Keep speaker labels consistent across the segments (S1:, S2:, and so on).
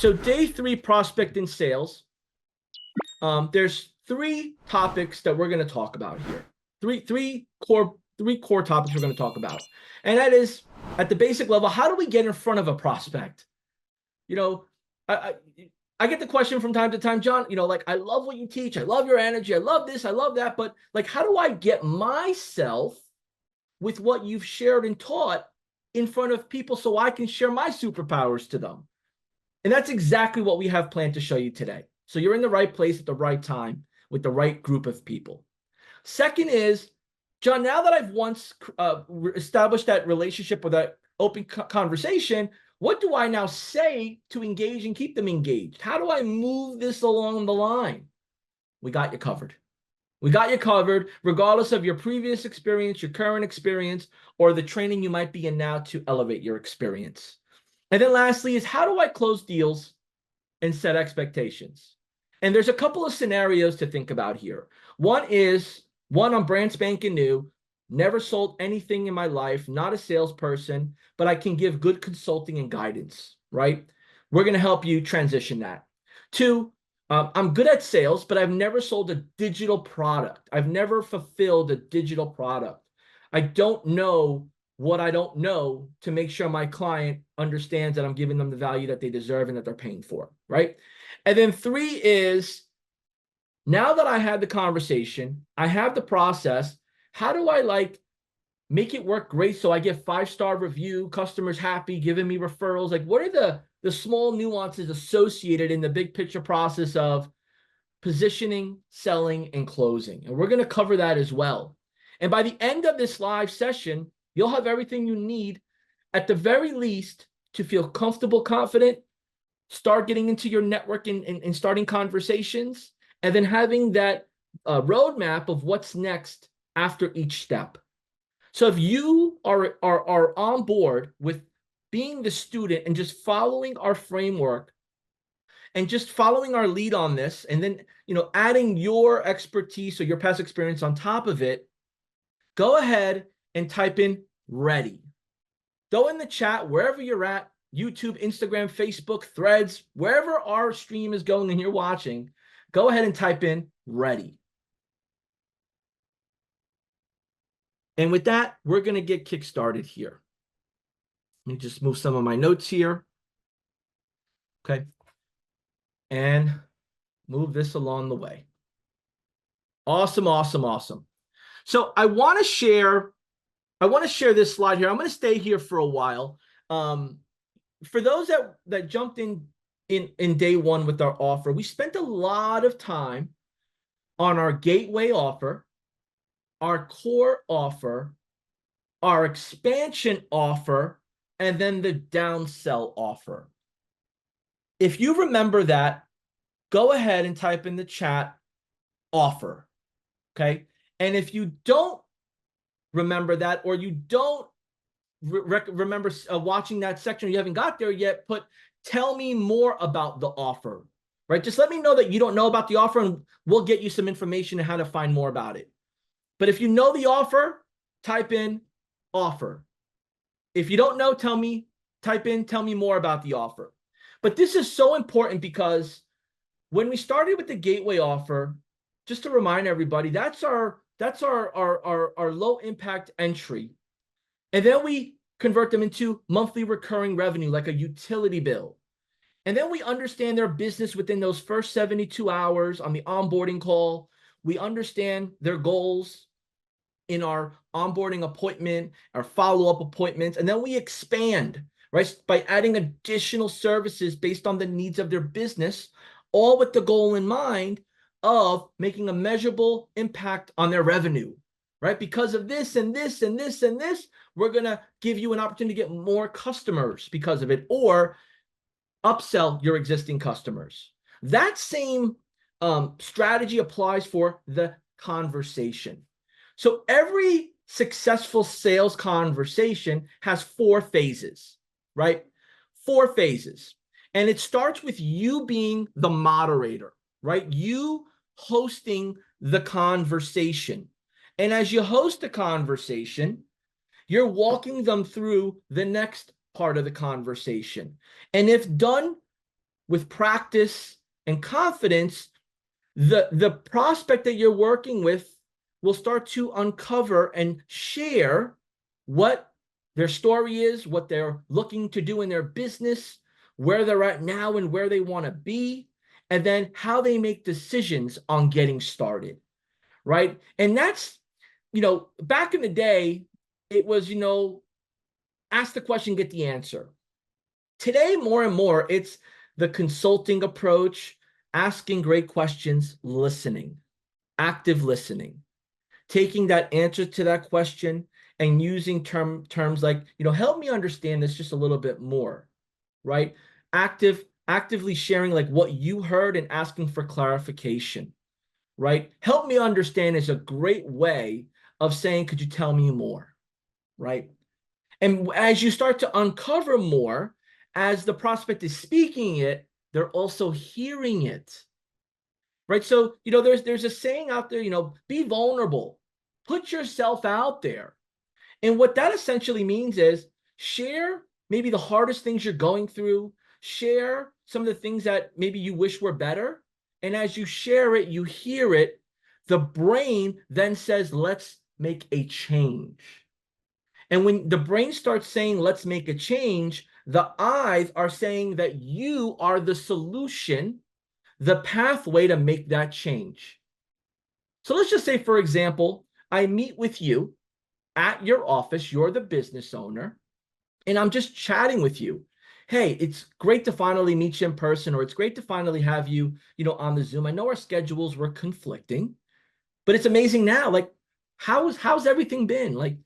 S1: So day 3, prospect and sales. There's 3 topics that we're going to talk about here. Three core topics we're going to talk about. And that is, at the basic level, how do we get in front of a prospect? You know, I get the question from time to time, John, like, I love what you teach. I love your energy. I love this. I love that. But like, how do I get myself with what you've shared and taught in front of people so I can share my superpowers to them? And that's exactly what we have planned to show you today. So you're in the right place at the right time with the right group of people. Second is, John, now that I've once established that relationship or that open conversation, what do I now say to engage and keep them engaged? How do I move this along the line? We got you covered. We got you covered, regardless of your previous experience, your current experience, or the training you might be in now to elevate your experience. And then lastly is, how do I close deals and set expectations? And there's a couple of scenarios to think about here. One, I'm brand spanking new, never sold anything in my life, not a salesperson, but I can give good consulting and guidance, right? We're going to help you transition that. 2, I'm good at sales, but I've never sold a digital product. I've never fulfilled a digital product. I don't know what I don't know to make sure my client understands that I'm giving them the value that they deserve and that they're paying for, right? And then 3 is, now that I had the conversation, I have the process, how do I make it work great so I get 5-star review, customers happy, giving me referrals? Like, what are the small nuances associated in the big picture process of positioning, selling, and closing? And we're going to cover that as well. And by the end of this live session, you'll have everything you need, at the very least, to feel comfortable, confident, start getting into your network and starting conversations, and then having that roadmap of what's next after each step. So if you are on board with being the student and just following our framework and just following our lead on this, and then adding your expertise or your past experience on top of it, go ahead and type in ready. Go in the chat wherever you're at, YouTube, Instagram, Facebook, Threads, wherever our stream is going and you're watching, go ahead and type in ready. And with that, we're going to get kick-started here. Let me just move some of my notes here. Okay. And move this along the way. Awesome, awesome, awesome. So I want to share this slide here. I'm going to stay here for a while. For those that jumped in day 1 with our offer, we spent a lot of time on our gateway offer, our core offer, our expansion offer, and then the downsell offer. If you remember that, go ahead and type in the chat offer, okay? And if you don't remember that, or you don't remember watching that section, or you haven't got there yet, put tell me more about the offer, right? Just let me know that you don't know about the offer, and we'll get you some information on how to find more about it. But if you know the offer, type in offer. If you don't know, type in tell me more about the offer. But this is so important because when we started with the gateway offer, just to remind everybody, that's our low impact entry. And then we convert them into monthly recurring revenue, like a utility bill. And then we understand their business within those first 72 hours on the onboarding call. We understand their goals in our onboarding appointment, our follow-up appointments, and then we expand, right, by adding additional services based on the needs of their business, all with the goal in mind of making a measurable impact on their revenue, right? Because of this and this and this and this, we're going to give you an opportunity to get more customers because of it, or upsell your existing customers. That same strategy applies for the conversation. So every successful sales conversation has 4 phases, right? 4 phases. And it starts with you being the moderator, right? You hosting the conversation. And as you host the conversation, you're walking them through the next part of the conversation. And if done with practice and confidence, the prospect that you're working with will start to uncover and share what their story is, what they're looking to do in their business, where they're at now and where they want to be, and then how they make decisions on getting started, right? And that's, back in the day, it was, ask the question, get the answer. Today, more and more, it's the consulting approach, asking great questions, listening, active listening, taking that answer to that question and using terms like, help me understand this just a little bit more, right? Actively sharing like what you heard and asking for clarification, right? Help me understand is a great way of saying, could you tell me more, right? And as you start to uncover more, as the prospect is speaking it, they're also hearing it, right? So, there's a saying out there, be vulnerable, put yourself out there. And what that essentially means is share maybe the hardest things you're going through, share some of the things that maybe you wish were better. And as you share it, you hear it, the brain then says, let's make a change. And when the brain starts saying, let's make a change, the eyes are saying that you are the solution, the pathway to make that change. So let's just say, for example, I meet with you at your office, you're the business owner, and I'm just chatting with you. Hey, it's great to finally meet you in person, or it's great to finally have you, on the Zoom. I know our schedules were conflicting, but it's amazing now. Like, how's everything been? Like,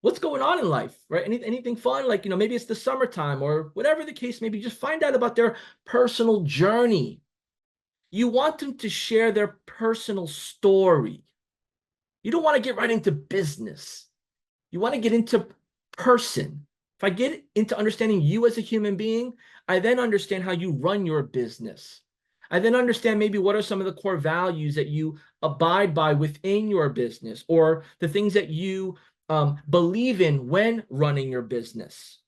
S1: what's going on in life, right? Anything fun? Like, maybe it's the summertime or whatever the case may be. Just find out about their personal journey. You want them to share their personal story. You don't want to get right into business. You want to get into person. If I get into understanding you as a human being, I then understand how you run your business. I then understand maybe what are some of the core values that you abide by within your business, or the things that you believe in when running your business.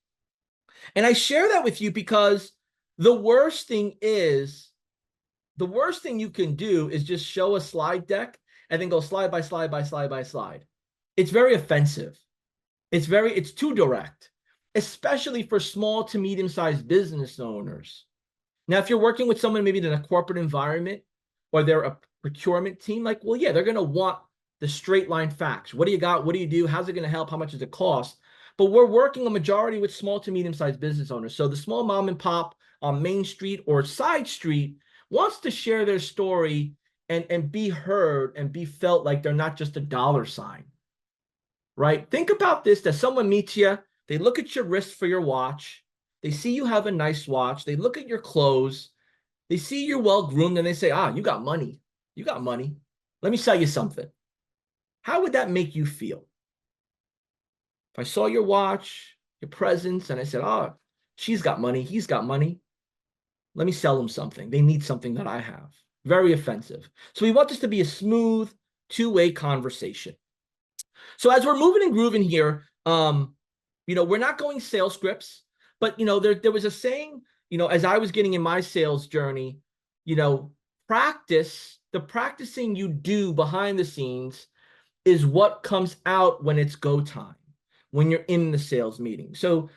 S1: And I share that with you because the worst thing you can do is just show a slide deck and then go slide by slide by slide by slide. It's very offensive. It's too direct, especially for small to medium-sized business owners. Now, if you're working with someone maybe in a corporate environment, or they're a procurement team, like, well, yeah, they're going to want the straight line facts. What do you got? What do you do? How's it going to help? How much does it cost? But we're working a majority with small to medium-sized business owners. So the small mom and pop on Main Street or side street wants to share their story and be heard and be felt like they're not just a dollar sign, right? Think about this, that someone meets you, they look at your wrist for your watch, they see you have a nice watch, they look at your clothes, they see you're well-groomed, and they say, you got money. You got money. Let me sell you something. How would that make you feel? If I saw your watch, your presence, and I said, she's got money, he's got money, let me sell them something. They need something that I have. Very offensive. So we want this to be a smooth, two-way conversation. So as we're moving and grooving here, we're not going sales scripts, but, there was a saying, as I was getting in my sales journey, the practicing you do behind the scenes is what comes out when it's go time, when you're in the sales meeting. So,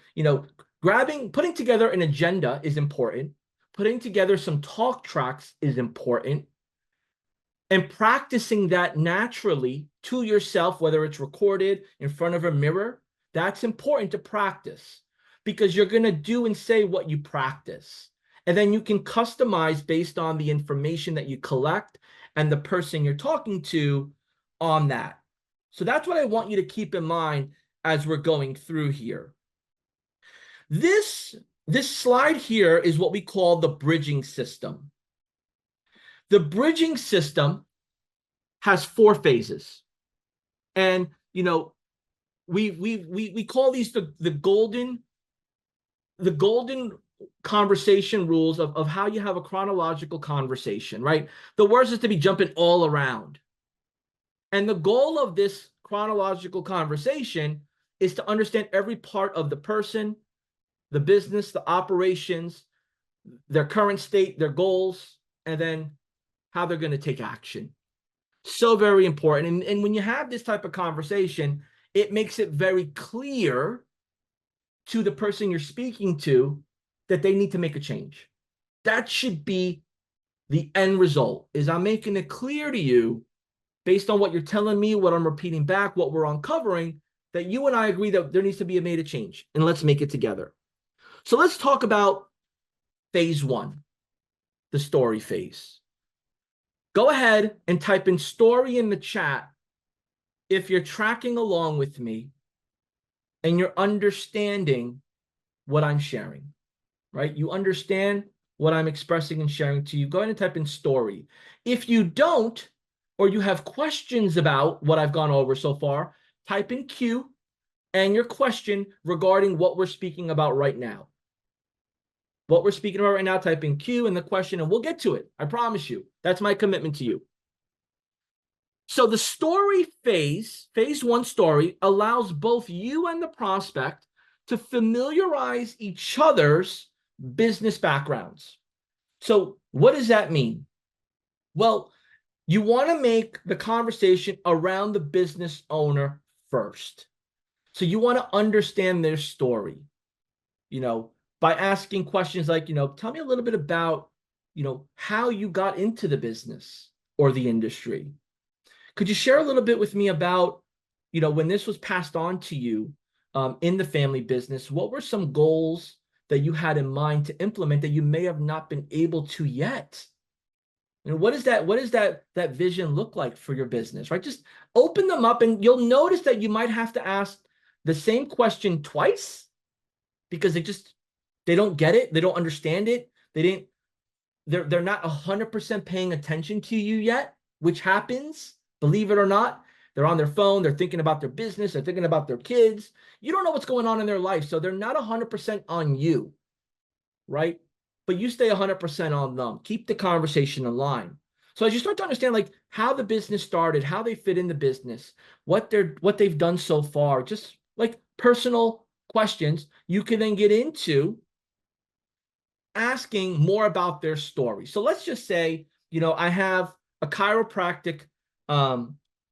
S1: putting together an agenda is important. Putting together some talk tracks is important. And practicing that naturally to yourself, whether it's recorded in front of a mirror, that's important to practice, because you're going to do and say what you practice. And then you can customize based on the information that you collect and the person you're talking to on that. So that's what I want you to keep in mind as we're going through here. This slide here is what we call the bridging system. The bridging system has 4 phases. And, we call these the golden conversation rules of how you have a chronological conversation, right? The worst is to be jumping all around. And the goal of this chronological conversation is to understand every part of the person, the business, the operations, their current state, their goals, and then how they're going to take action. So very important. And when you have this type of conversation, it makes it very clear to the person you're speaking to that they need to make a change. That should be the end result, is I'm making it clear to you, based on what you're telling me, what I'm repeating back, what we're uncovering, that you and I agree that there needs to be a change, and let's make it together. So let's talk about phase one, the story phase. Go ahead and type in story in the chat if you're tracking along with me and you're understanding what I'm sharing, right? You understand what I'm expressing and sharing to you. Go ahead and type in story. If you don't, or you have questions about what I've gone over so far, type in Q and your question regarding what we're speaking about right now. What we're speaking about right now, type in Q and the question, and we'll get to it. I promise you. That's my commitment to you. So the story phase one story, allows both you and the prospect to familiarize each other's business backgrounds. So what does that mean? Well, you want to make the conversation around the business owner first. So you want to understand their story, by asking questions like, tell me a little bit about, how you got into the business or the industry. Could you share a little bit with me about, when this was passed on to you in the family business, what were some goals that you had in mind to implement that you may have not been able to yet? What does that vision look like for your business, right? Just open them up, and you'll notice that you might have to ask the same question twice because they don't get it. They don't understand it. They're not 100% paying attention to you yet, which happens, believe it or not. They're on their phone. They're thinking about their business. They're thinking about their kids. You don't know what's going on in their life. So they're not 100% on you, right? But you stay 100% on them. Keep the conversation in line. So as you start to understand like how the business started, how they fit in the business, what they've done so far, just like personal questions, you can then get into asking more about their story. So let's just say, I have a chiropractic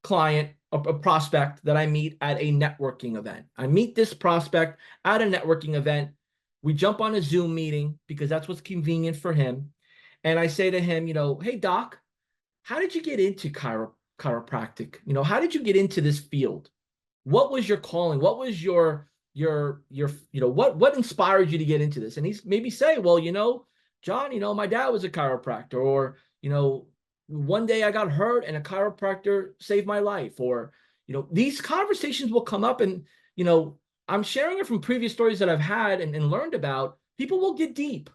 S1: client, a prospect that I meet at a networking event. I meet this prospect at a networking event. We jump on a Zoom meeting because that's what's convenient for him. And I say to him, hey, doc, how did you get into chiropractic? How did you get into this field? What was your calling? What was your what inspired you to get into this? And he's maybe say, well, John, my dad was a chiropractor, or, one day I got hurt and a chiropractor saved my life, or, these conversations will come up, and, I'm sharing it from previous stories that I've had and learned about. People will get deep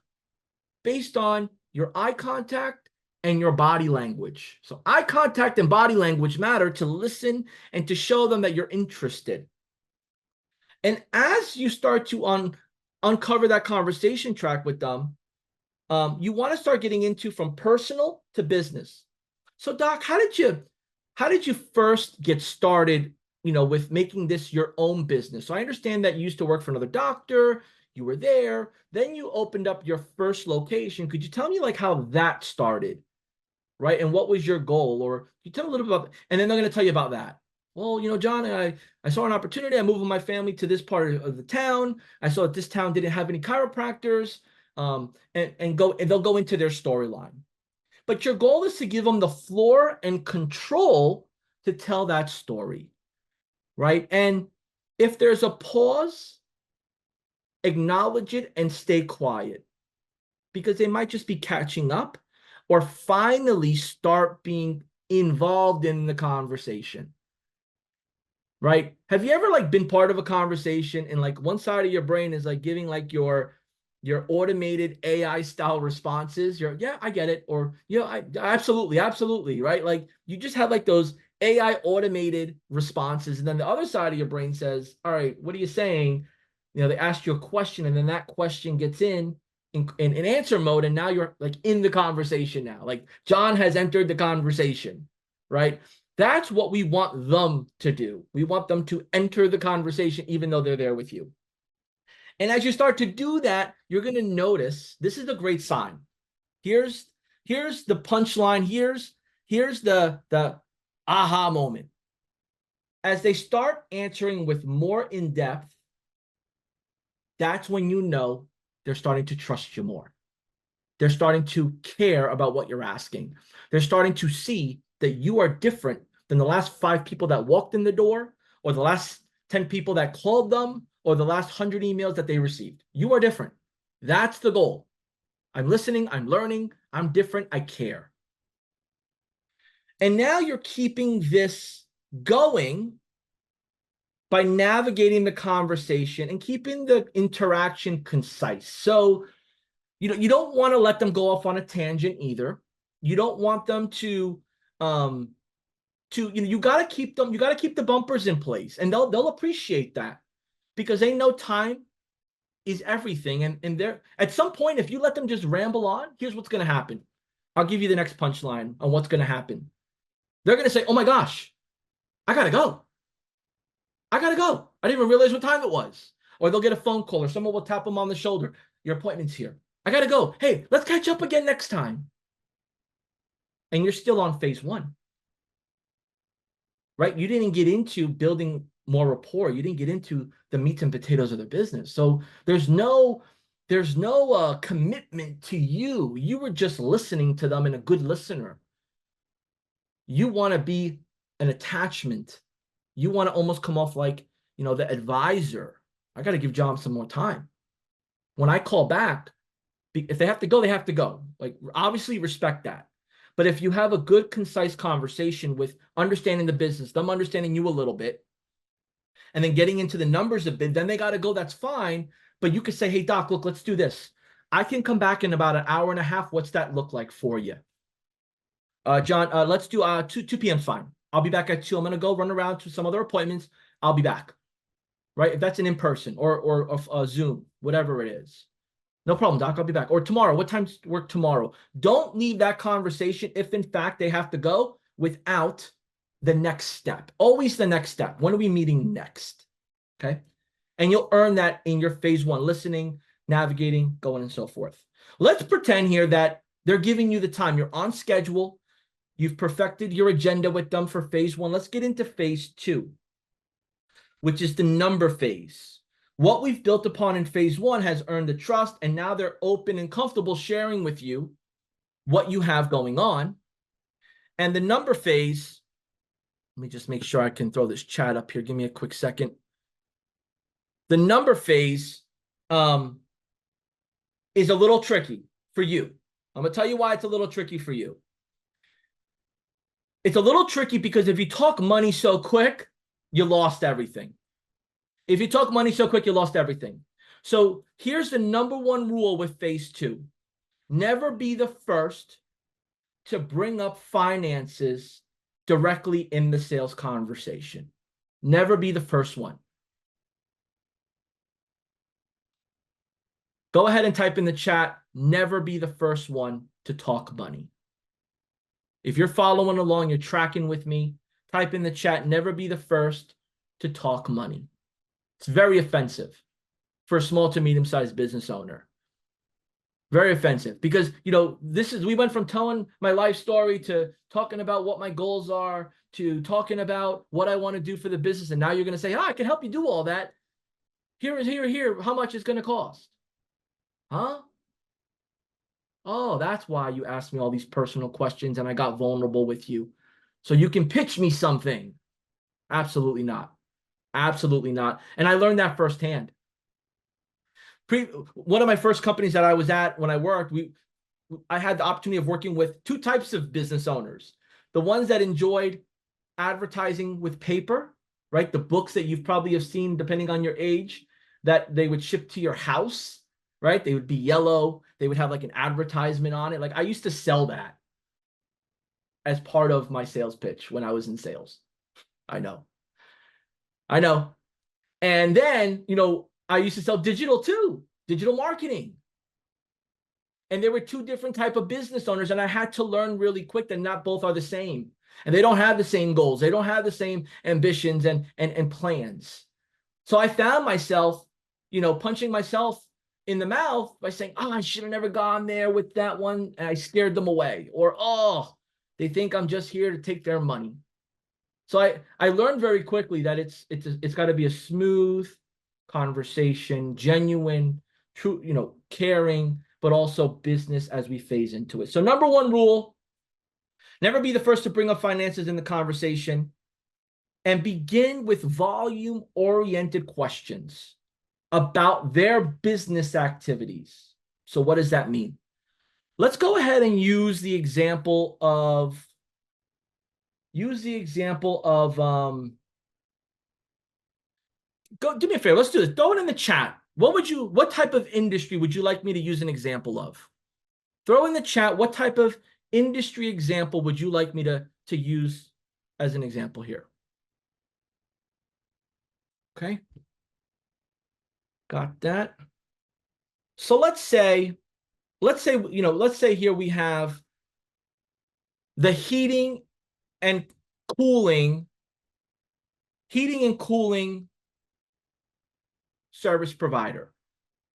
S1: based on your eye contact and your body language. So eye contact and body language matter to listen and to show them that you're interested. And as you start to uncover that conversation track with them, you want to start getting into from personal to business. So, Doc, how did you first get started, with making this your own business? So I understand that you used to work for another doctor. You were there. Then you opened up your first location. Could you tell me like how that started, right? And what was your goal? Or you tell me a little bit about, and then they're going to tell you about that. Well, John, I saw an opportunity. I moved with my family to this part of the town. I saw that this town didn't have any chiropractors, and they'll go into their storyline. But your goal is to give them the floor and control to tell that story, right? And if there's a pause, acknowledge it and stay quiet, because they might just be catching up or finally start being involved in the conversation. Right? Have you ever like been part of a conversation and like one side of your brain is like giving like your automated AI style responses? Yeah, I get it. Or, I absolutely, right? Like you just have like those AI automated responses. And then the other side of your brain says, all right, what are you saying? They ask you a question, and then that question gets in answer mode. And now you're like in the conversation now. Like John has entered the conversation, right? That's what we want them to do. We want them to enter the conversation even though they're there with you. And as you start to do that, you're going to notice this is a great sign. Here's the punchline. Here's the aha moment. As they start answering with more in depth, that's when you know they're starting to trust you more. They're starting to care about what you're asking. They're starting to see that you are different than the last 5 people that walked in the door, or the last 10 people that called them, or the last 100 emails that they received. You are different. That's the goal. I'm listening, I'm learning, I'm different, I care. And now you're keeping this going by navigating the conversation and keeping the interaction concise. So, you don't want to let them go off on a tangent either. You don't want them to you got to keep the bumpers in place, and they'll appreciate that, because they know time is everything. And they're at some point, if you let them just ramble on, here's what's going to happen. I'll give you the next punchline on what's going to happen. They're going to say, oh my gosh, I got to go. I didn't even realize what time it was. Or they'll get a phone call, or someone will tap them on the shoulder. Your appointment's here. I got to go. Hey, let's catch up again next time. And you're still on phase 1, right? You didn't get into building more rapport. You didn't get into the meat and potatoes of the business. So there's no commitment to you. You were just listening to them and a good listener. You want to be an attachment. You want to almost come off like, the advisor. I got to give John some more time. When I call back, if they have to go, they have to go. Like, obviously respect that. But if you have a good, concise conversation with understanding the business, them understanding you a little bit, and then getting into the numbers a bit, then they got to go, that's fine. But you could say, hey, Doc, look, let's do this. I can come back in about an hour and a half. What's that look like for you? John, let's do 2 p.m. fine. I'll be back at 2. I'm going to go run around to some other appointments. I'll be back. Right? If that's an in-person or a Zoom, whatever it is. No problem, Doc. I'll be back. Or tomorrow. What time's work tomorrow? Don't leave that conversation, if in fact they have to go, without the next step. Always the next step. When are we meeting next? Okay? And you'll earn that in your phase 1, listening, navigating, going, and so forth. Let's pretend here that they're giving you the time. You're on schedule. You've perfected your agenda with them for phase 1. Let's get into phase 2, which is the number phase. What we've built upon in phase 1 has earned the trust, and now they're open and comfortable sharing with you what you have going on. And the number phase, let me just make sure I can throw this chat up here. Give me a quick second. The number phase is a little tricky for you. I'm going to tell you why it's a little tricky for you. It's a little tricky because if you talk money so quick, you lost everything. If you talk money so quick, you lost everything. So here's the number 1 rule with phase 2. Never be the first to bring up finances directly in the sales conversation. Never be the first one. Go ahead and type in the chat, never be the first one to talk money. If you're following along, you're tracking with me, type in the chat, never be the first to talk money. It's very offensive for a small to medium-sized business owner. Very offensive because, we went from telling my life story to talking about what my goals are to talking about what I want to do for the business. And now you're going to say, I can help you do all that. Here, how much it's going to cost? Huh? Oh, that's why you asked me all these personal questions and I got vulnerable with you. So you can pitch me something. Absolutely not. Absolutely not. And I learned that firsthand. One of my first companies that I was at when I worked, I had the opportunity of working with 2 types of business owners. The ones that enjoyed advertising with paper, right? The books that you've probably have seen, depending on your age, that they would ship to your house, right? They would be yellow. They would have like an advertisement on it. Like I used to sell that as part of my sales pitch when I was in sales. I know. And then, I used to sell digital too, digital marketing. And there were 2 different type of business owners, and I had to learn really quick that not both are the same. And they don't have the same goals. They don't have the same ambitions and plans. So I found myself punching myself in the mouth by saying, oh, I should have never gone there with that one, and I scared them away. Or, oh, they think I'm just here to take their money. So I learned very quickly that it's got to be a smooth conversation, genuine, true, caring, but also business as we phase into it. So number one rule, never be the first to bring up finances in the conversation, and begin with volume-oriented questions about their business activities. So what does that mean? Let's go ahead and use the example of do me a favor, let's do this. Throw it in the chat. What type of industry would you like me to use an example of? Throw in the chat, what type of industry example would you like me to use as an example here? Okay. Got that. So let's say here we have the heating and cooling service provider.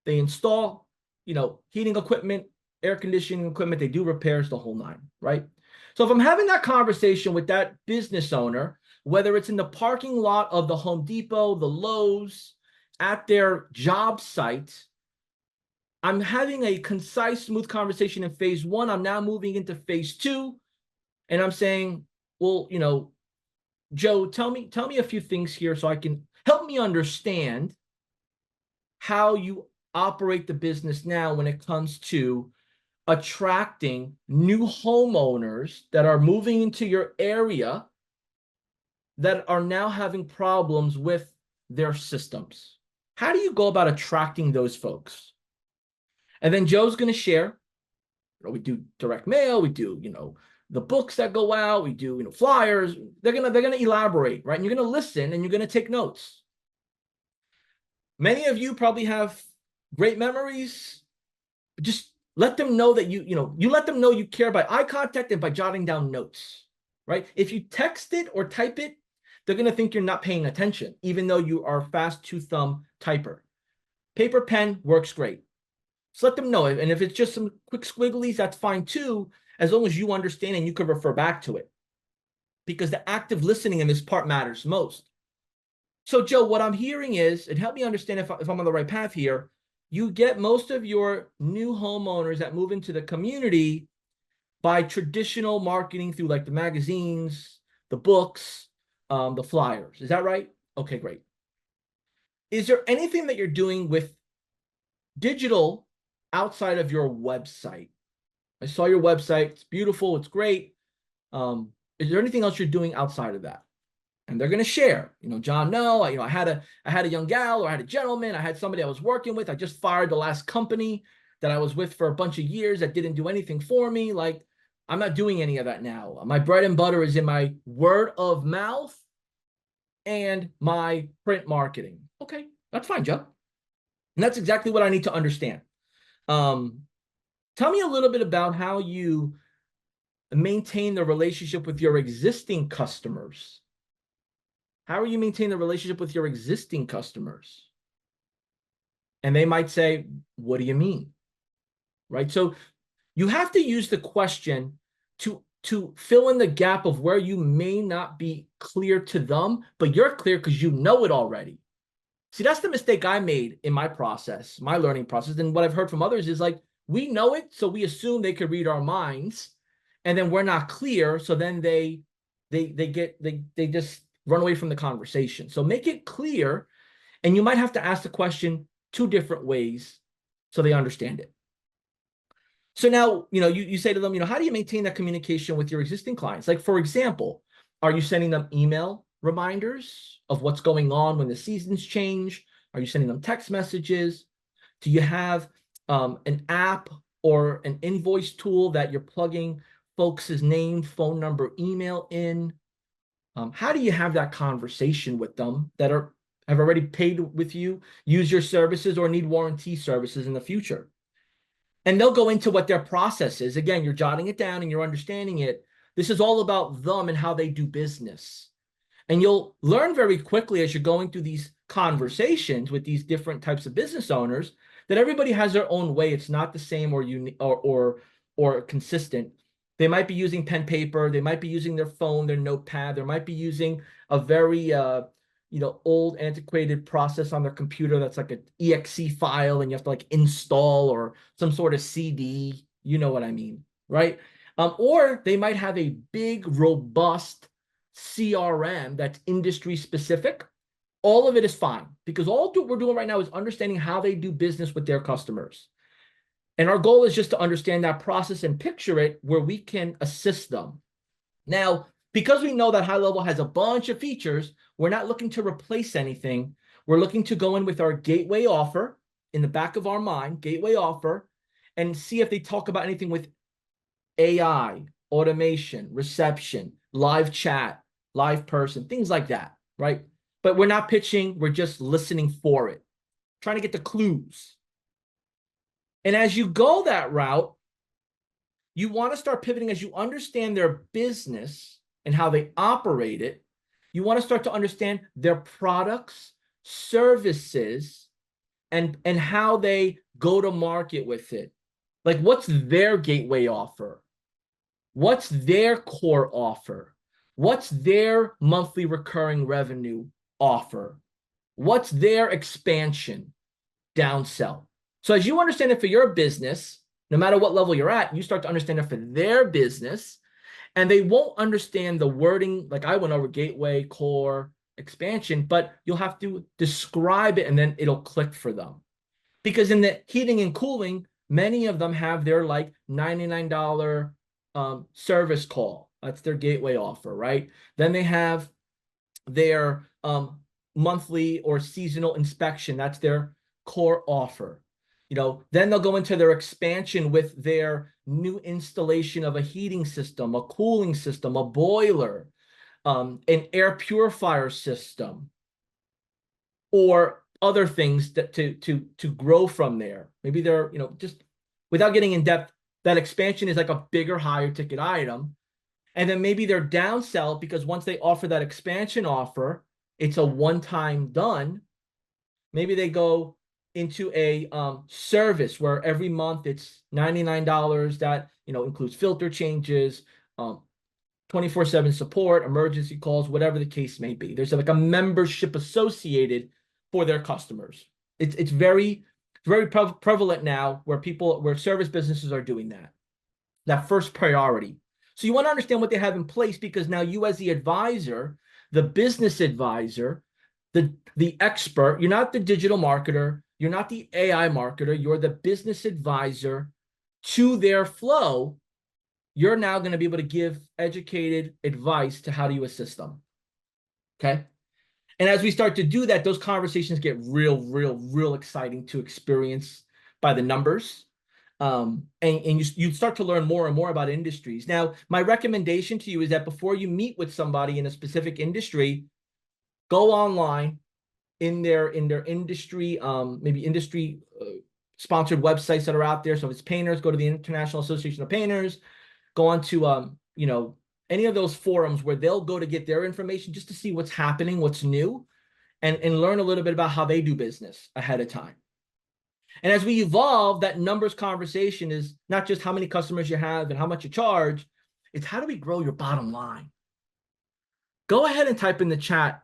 S1: They install, heating equipment, air conditioning equipment, they do repairs, the whole nine, right? So if I'm having that conversation with that business owner, whether it's in the parking lot of the Home Depot, the Lowe's, at their job site, I'm having a concise, smooth conversation in phase one. I'm now moving into phase two, and I'm saying, well, Joe, tell me a few things here so I can help me understand how you operate the business now when it comes to attracting new homeowners that are moving into your area that are now having problems with their systems. How do you go about attracting those folks? And then Joe's going to share. We do direct mail. We do, the books that go out. We do, flyers. They're gonna elaborate, right? And you're gonna listen and you're gonna take notes. Many of you probably have great memories. Just let them know that you let them know you care by eye contact and by jotting down notes, right? If you text it or type it, they're gonna think you're not paying attention, even though you are a fast two-thumb typer. Paper pen works great. So let them know. And if it's just some quick squigglies, that's fine too, as long as you understand and you can refer back to it. Because the active listening in this part matters most. So Joe, what I'm hearing is, and help me understand if I'm on the right path here, you get most of your new homeowners that move into the community by traditional marketing through like the magazines, the books, the flyers. Is that right? Okay, great. Is there anything that you're doing with digital outside of your website? I saw your website. It's beautiful. It's great. Is there anything else you're doing outside of that? And they're going to share, John, no, I had a young gal, or I had a gentleman, I had somebody I was working with. I just fired the last company that I was with for a bunch of years that didn't do anything for me. Like, I'm not doing any of that now. My bread and butter is in my word of mouth and my print marketing. Okay, that's fine, Joe. And that's exactly what I need to understand. Tell me a little bit about how you maintain the relationship with your existing customers. How are you maintaining the relationship with your existing customers? And they might say, what do you mean? Right? So you have to use the question to fill in the gap of where you may not be clear to them, but you're clear because you know it already. See, that's the mistake I made in my process, my learning process. And what I've heard from others is like, we know it, so we assume they could read our minds, and then we're not clear. So then they just run away from the conversation. So make it clear, and you might have to ask the question two different ways so they understand it. So now, you say to them, how do you maintain that communication with your existing clients? Like, for example, are you sending them email reminders of what's going on when the seasons change? Are you sending them text messages? Do you have an app or an invoice tool that you're plugging folks' name, phone number, email in? How do you have that conversation with them that have already paid with you, use your services, or need warranty services in the future? And they'll go into what their process is. Again, you're jotting it down and you're understanding it. This is all about them and how they do business. And you'll learn very quickly as you're going through these conversations with these different types of business owners that everybody has their own way. It's not the same or unique or consistent. They might be using pen paper, they might be using their phone, their notepad, they might be using a very old antiquated process on their computer that's like an exe file and you have to like install, or some sort of CD, you know what I mean, right? Or they might have a big, robust CRM that's industry specific. All of it is fine, because all we're doing right now is understanding how they do business with their customers. And our goal is just to understand that process and picture it where we can assist them. Now, because we know that High Level has a bunch of features, we're not looking to replace anything. We're looking to go in with our gateway offer in the back of our mind, gateway offer, and see if they talk about anything with AI, automation, reception, live chat, live person, things like that, right? But we're not pitching, we're just listening for it, trying to get the clues. And as you go that route, you want to start pivoting as you understand their business and how they operate it. You want to start to understand their products, services, and how they go to market with it. Like, what's their gateway offer? What's their core offer? What's their monthly recurring revenue offer? What's their expansion, downsell? So as you understand it for your business, no matter what level you're at, you start to understand it for their business, and they won't understand the wording. Like I went over gateway, core, expansion, but you'll have to describe it and then it'll click for them. Because in the heating and cooling, many of them have their like $99 service call. That's their gateway offer, right? Then they have their monthly or seasonal inspection. That's their core offer. Then they'll go into their expansion with their new installation of a heating system, a cooling system, a boiler, an air purifier system, or other things that to grow from there. Maybe they're, just without getting in depth, that expansion is like a bigger, higher ticket item. And then maybe they're downsell because once they offer that expansion offer, it's a one-time done. Maybe they go into a service where every month it's $99 that includes filter changes, 24/7 support, emergency calls, whatever the case may be. There's like a membership associated for their customers. It's very prevalent now where service businesses are doing that first priority. So you want to understand what they have in place, because now you as the advisor, the business advisor, the expert, you're not the digital marketer, you're not the AI marketer, you're the business advisor to their flow. You're now going to be able to give educated advice to how do you assist them. Okay. And as we start to do that, those conversations get real exciting to experience by the numbers. And you start to learn more and more about industries. Now, my recommendation to you is that before you meet with somebody in a specific industry, go online in their industry, maybe industry sponsored websites that are out there. So if it's painters, go to the International Association of Painters, go on to, any of those forums where they'll go to get their information just to see what's happening, what's new, and learn a little bit about how they do business ahead of time. And as we evolve, that numbers conversation is not just how many customers you have and how much you charge. It's how do we grow your bottom line? Go ahead and type in the chat,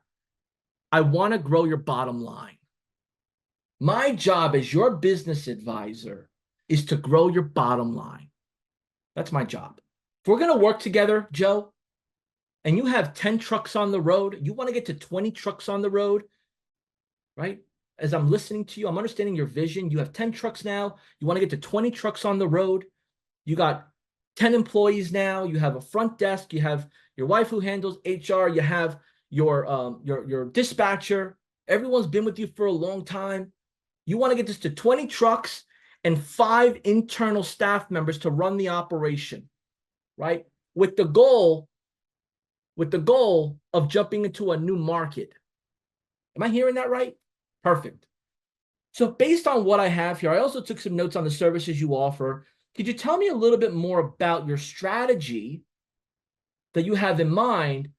S1: I want to grow your bottom line. My job as your business advisor is to grow your bottom line. That's my job. If we're going to work together, Joe, and you have 10 trucks on the road, you want to get to 20 trucks on the road, right? As I'm listening to you, I'm understanding your vision. You have 10 trucks now. You want to get to 20 trucks on the road. You got 10 employees now. You have a front desk. You have your wife who handles HR. You have your dispatcher. Everyone's been with you for a long time. You want to get this to 20 trucks and 5 internal staff members to run the operation, right? With the goal of jumping into a new market. Am I hearing that right? Perfect. So based on what I have here, I also took some notes on the services you offer. Could you tell me a little bit more about your strategy that you have in mind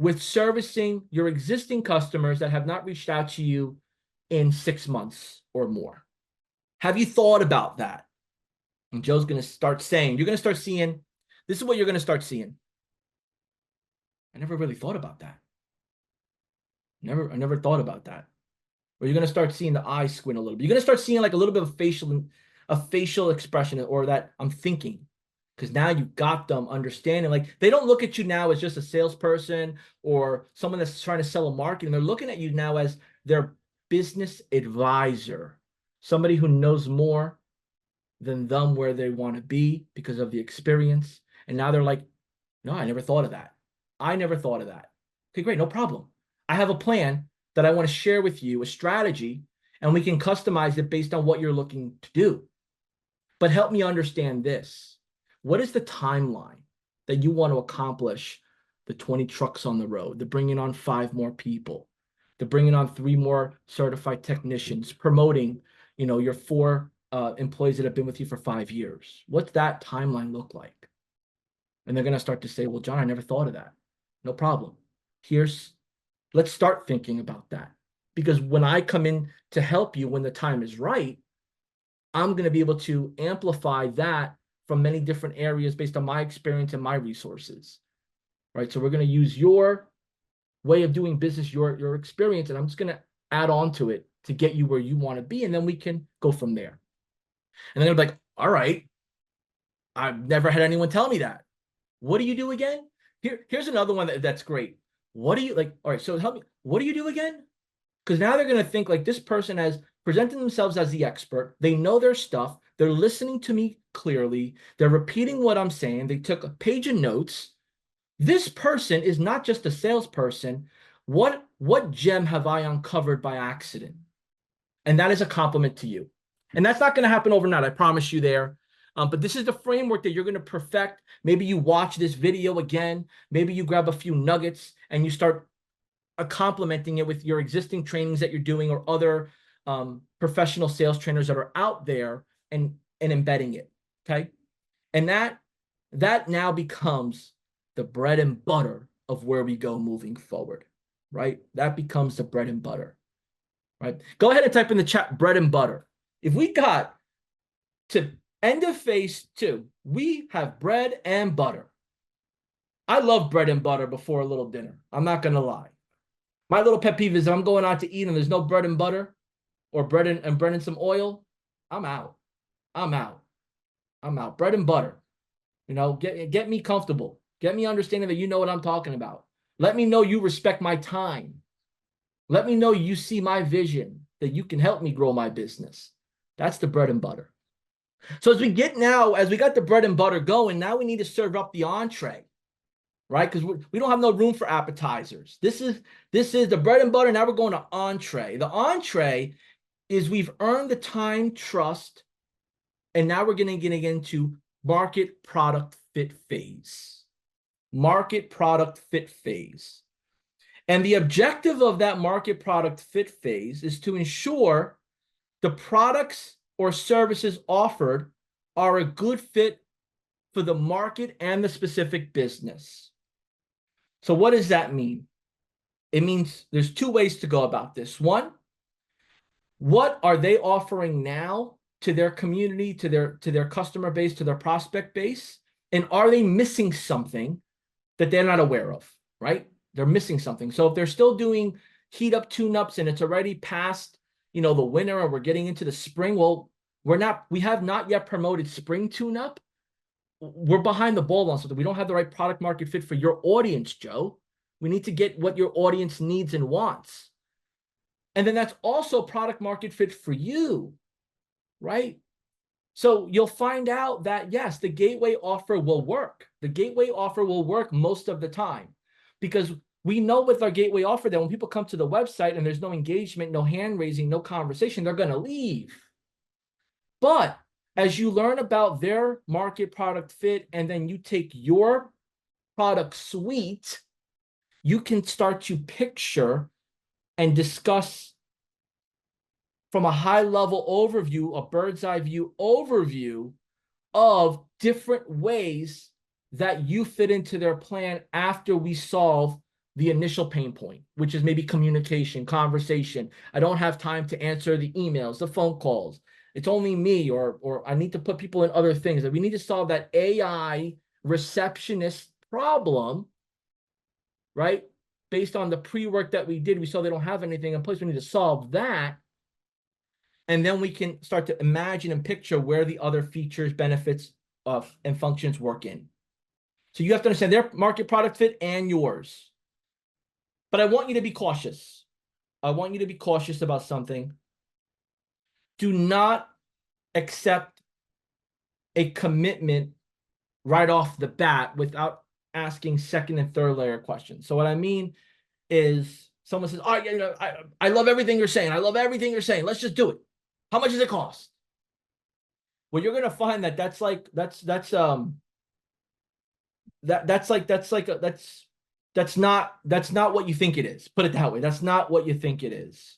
S1: with servicing your existing customers that have not reached out to you in 6 months or more? Have you thought about that? And Joe's going to start saying, you're going to start seeing, this is what you're going to start seeing. I never really thought about that. I never thought about that. Or you're going to start seeing the eyes squint a little bit. You're going to start seeing like a little bit of a facial expression, or that I'm thinking, because now you've got them understanding. Like, they don't look at you now as just a salesperson or someone that's trying to sell a marketing. They're looking at you now as their business advisor, somebody who knows more than them where they want to be because of the experience. And now they're like, no, I never thought of that. I never thought of that. Okay, great, no problem. I have a plan that I want to share with you, a strategy, and we can customize it based on what you're looking to do. But help me understand this. What is the timeline that you want to accomplish the 20 trucks on the road, the bringing on 5 more people, the bringing on 3 more certified technicians, promoting, your 4 employees that have been with you for 5 years? What's that timeline look like? And they're going to start to say, well, John, I never thought of that. No problem. Let's start thinking about that. Because when I come in to help you when the time is right, I'm going to be able to amplify that from many different areas based on my experience and my resources, right? So we're going to use your way of doing business, your experience, and I'm just going to add on to it to get you where you want to be, and then we can go from there. And then they're like, all right, I've never had anyone tell me that. What do you do again? Here's another one that's great. What do you like? All right, so help me. What do you do again? Because now they're going to think like this person has presented themselves as the expert. They know their stuff. They're listening to me clearly. They're repeating what I'm saying. They took a page of notes. This person is not just a salesperson. What gem have I uncovered by accident? And that is a compliment to you. And that's not going to happen overnight. I promise you there. But this is the framework that you're going to perfect. Maybe you watch this video again. Maybe you grab a few nuggets and you start complementing it with your existing trainings that you're doing, or other professional sales trainers that are out there, and embedding it. Okay. And that now becomes the bread and butter of where we go moving forward, right? That becomes the bread and butter, right? Go ahead and type in the chat, bread and butter. If we got to end of phase 2, we have bread and butter. I love bread and butter before a little dinner. I'm not going to lie. My little pet peeve is if I'm going out to eat and there's no bread and butter, or bread and some oil, I'm out. I'm out. Bread and butter. Get me comfortable. Get me understanding that you know what I'm talking about. Let me know you respect my time. Let me know you see my vision, that you can help me grow my business. That's the bread and butter. So as we got the bread and butter going, now we need to serve up the entree, right? Because we don't have no room for appetizers. This is the bread and butter. Now we're going to entree. The entree is we've earned the time, trust, and now we're going to get into market product fit phase. Market product fit phase. And the objective of that market product fit phase is to ensure the products or services offered are a good fit for the market and the specific business. So what does that mean? It means there's 2 ways to go about this. One, what are they offering now to their community, to their customer base, to their prospect base? And are they missing something that they're not aware of, right? They're missing something. So if they're still doing heat up tune-ups and it's already past, the winter, and we're getting into the spring, well, we have not yet promoted spring tune-up. We're behind the ball on something. We don't have the right product market fit for your audience, Joe. We need to get what your audience needs and wants. And then that's also product market fit for you, right? So you'll find out that, yes, the gateway offer will work. The gateway offer will work most of the time, because we know with our gateway offer that when people come to the website and there's no engagement, no hand raising, no conversation, they're going to leave. But as you learn about their market product fit, and then you take your product suite, you can start to picture and discuss from a high level overview, a bird's eye view overview of different ways that you fit into their plan after we solve the initial pain point, which is maybe communication, conversation. I don't have time to answer the emails, the phone calls. It's only me, or I need to put people in other things. That we need to solve that AI receptionist problem, right? Based on the pre-work that we did, we saw they don't have anything in place. We need to solve that. And then we can start to imagine and picture where the other features, benefits of and functions work in. So you have to understand their market product fit and yours. But I want you to be cautious. I want you to be cautious about something. Do not accept a commitment right off the bat without asking second and third layer questions. So what I mean is someone says, "Oh, you know, I love everything you're saying. I love everything you're saying. Let's just do it. How much does it cost?" Well, you're gonna find that that's not what you think it is. Put it that way. That's not what you think it is.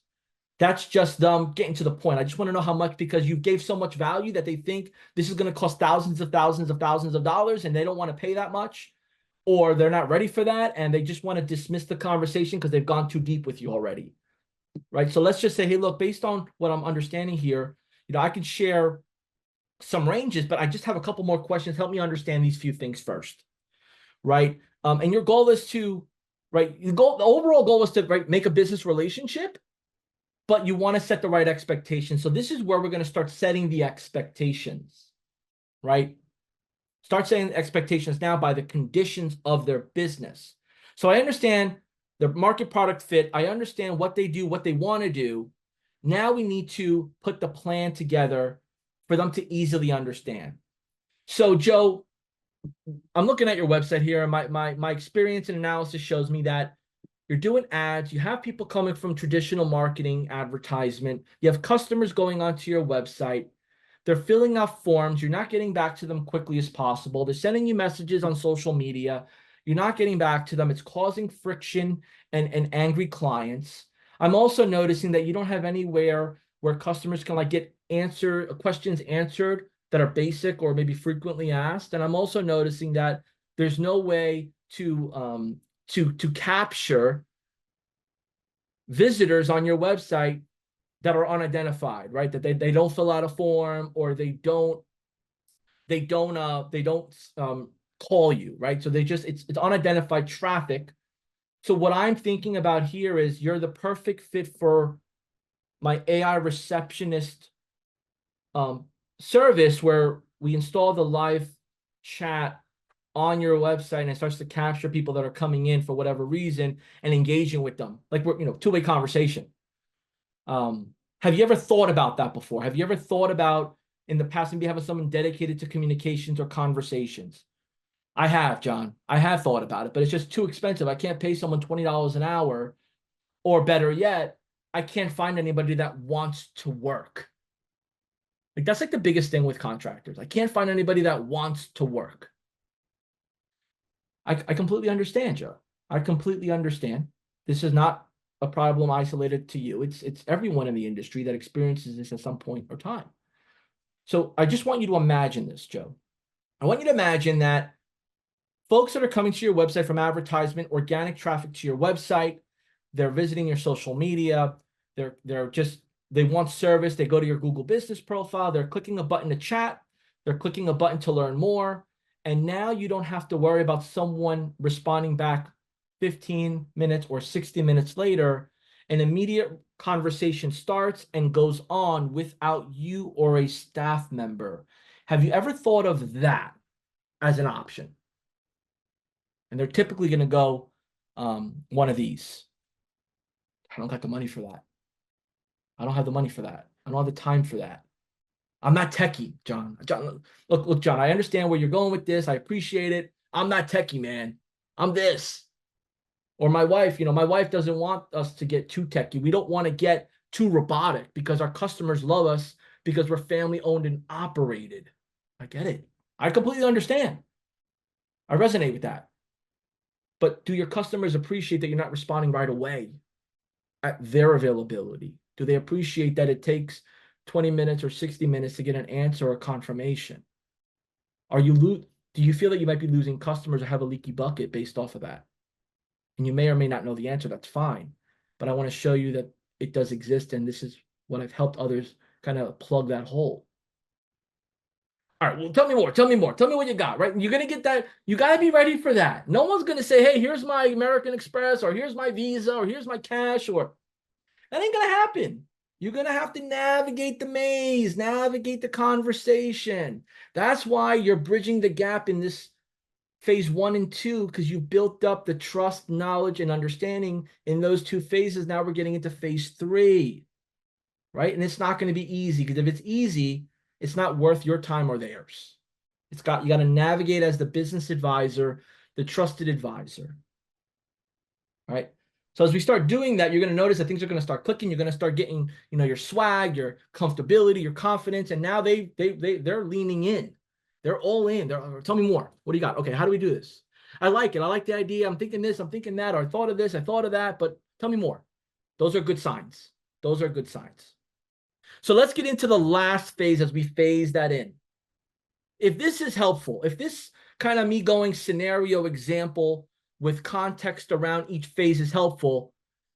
S1: That's just them getting to the point. I just want to know how much, because you gave so much value that they think this is going to cost thousands of dollars and they don't want to pay that much, or they're not ready for that and they just want to dismiss the conversation because they've gone too deep with you already, right? So let's just say, hey, look, based on what I'm understanding here, I could share some ranges, but I just have a couple more questions. Help me understand these few things first, right? And your goal is to, right? The overall goal is to, right, make a business relationship, but you want to set the right expectations. So this is where we're going to start setting the expectations, right? Start setting expectations now by the conditions of their business. So I understand their market product fit. I understand what they do, what they want to do. Now we need to put the plan together for them to easily understand. So Joe, I'm looking at your website here, and my experience and analysis shows me that you're doing ads. You have people coming from traditional marketing, advertisement. You have customers going onto your website. They're filling out forms. You're not getting back to them quickly as possible. They're sending you messages on social media. You're not getting back to them. It's causing friction and angry clients. I'm also noticing that you don't have anywhere where customers can get questions answered that are basic or maybe frequently asked. And I'm also noticing that there's no way to capture visitors on your website that are unidentified, right? That they don't fill out a form, or they don't call you, right? So it's unidentified traffic. So what I'm thinking about here is you're the perfect fit for my AI receptionist service, where we install the live chat on your website, and it starts to capture people that are coming in for whatever reason and engaging with them. Like we're, two-way conversation. Have you ever thought about that before? Have you ever thought about in the past maybe having someone dedicated to communications or conversations? I have, John. I have thought about it, but it's just too expensive. I can't pay someone $20 an hour, or better yet, I can't find anybody that wants to work. Like that's like the biggest thing with contractors. I can't find anybody that wants to work. I completely understand, Joe. I completely understand. This is not a problem isolated to you. It's everyone in the industry that experiences this at some point or time. So I just want you to imagine this, Joe. I want you to imagine that folks that are coming to your website from advertisement, organic traffic to your website, they're visiting your social media, they want service, they go to your Google business profile, they're clicking a button to chat, they're clicking a button to learn more. And now you don't have to worry about someone responding back 15 minutes or 60 minutes later. An immediate conversation starts and goes on without you or a staff member. Have you ever thought of that as an option? And they're typically going to go one of these. I don't got the money for that. I don't have the money for that. I don't have the time for that. I'm not techie, John. Look, John, I understand where you're going with this. I appreciate it. I'm not techie, man. I'm this. Or my wife, my wife doesn't want us to get too techie. We don't want to get too robotic because our customers love us because we're family owned and operated. I get it. I completely understand. I resonate with that. But do your customers appreciate that you're not responding right away at their availability? Do they appreciate that it takes 20 minutes or 60 minutes to get an answer or confirmation? Do you feel that you might be losing customers or have a leaky bucket based off of that? And you may or may not know the answer. That's fine. But I want to show you that it does exist. And this is what I've helped others kind of plug that hole. All right, well, tell me more. Tell me more. Tell me what you got, right? You're going to get that. You got to be ready for that. No one's going to say, hey, here's my American Express, or here's my Visa, or here's my cash, or that ain't going to happen. You're going to have to navigate the maze, navigate the conversation. That's why you're bridging the gap in this phase 1 and 2, because you've built up the trust, knowledge, and understanding in those 2 phases. Now we're getting into phase 3, right? And it's not going to be easy, because if it's easy, it's not worth your time or theirs. You got to navigate as the business advisor, the trusted advisor, right? So as we start doing that, you're going to notice that things are going to start clicking. You're going to start getting, your swag, your comfortability, your confidence, and now they're leaning in. They're all in. Tell me more. What do you got? Okay, how do we do this? I like it. I like the idea. I'm thinking this. I'm thinking that. Or I thought of this. I thought of that. But tell me more. Those are good signs. Those are good signs. So let's get into the last phase as we phase that in. If this is helpful, if this kind of me going scenario example with context around each phase is helpful,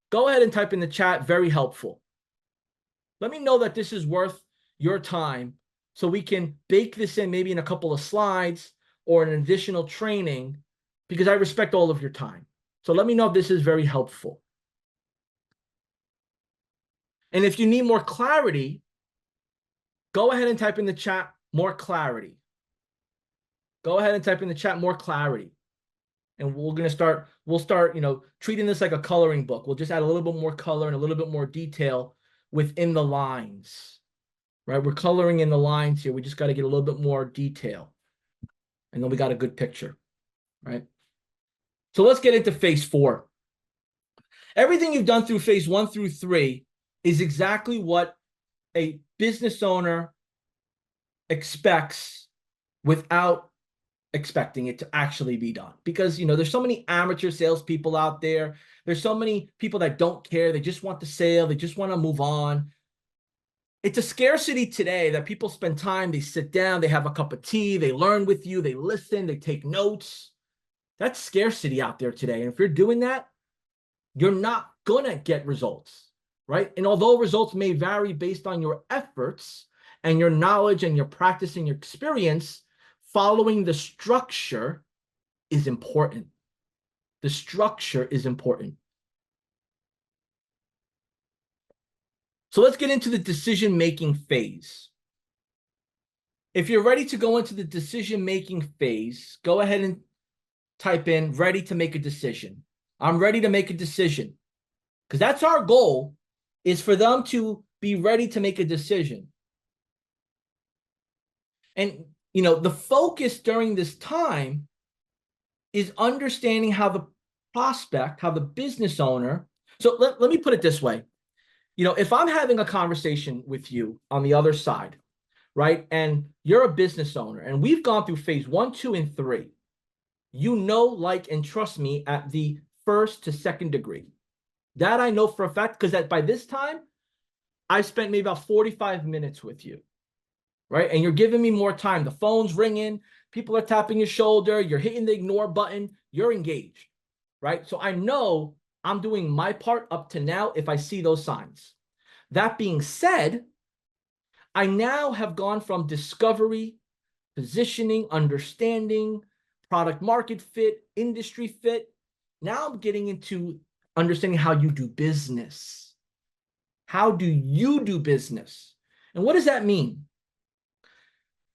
S1: go ahead and type in the chat, very helpful. Let me know that this is worth your time so we can bake this in maybe in a couple of slides or an additional training, because I respect all of your time. So let me know if this is very helpful. And if you need more clarity, go ahead and type in the chat, more clarity. Go ahead and type in the chat, more clarity. And we'll start, treating this like a coloring book. We'll just add a little bit more color and a little bit more detail within the lines, right? We're coloring in the lines here. We just got to get a little bit more detail. And then we got a good picture, right? So let's get into phase 4. Everything you've done through phase 1 through 3 is exactly what a business owner expects without expecting it to actually be done. Because, there's so many amateur salespeople out there. There's so many people that don't care. They just want the sale. They just want to move on. It's a scarcity today that people spend time, they sit down, they have a cup of tea, they learn with you, they listen, they take notes. That's scarcity out there today. And if you're doing that, you're not going to get results, right? And although results may vary based on your efforts and your knowledge and your practice and your experience, following the structure is important. The structure is important. So let's get into the decision-making phase. If you're ready to go into the decision-making phase, go ahead and type in ready to make a decision. I'm ready to make a decision. Because that's our goal, is for them to be ready to make a decision. And, the focus during this time is understanding how the prospect, how the business owner, so let me put it this way. If I'm having a conversation with you on the other side, right, and you're a business owner, and we've gone through phase 1, 2, and 3, like, and trust me at the 1st to 2nd degree. That I know for a fact, because by this time, I've spent maybe about 45 minutes with you, right? And you're giving me more time. The phone's ringing, people are tapping your shoulder, you're hitting the ignore button, you're engaged, right? So I know I'm doing my part up to now if I see those signs. That being said, I now have gone from discovery, positioning, understanding, product market fit, industry fit. Now I'm getting into understanding how you do business. How do you do business? And what does that mean?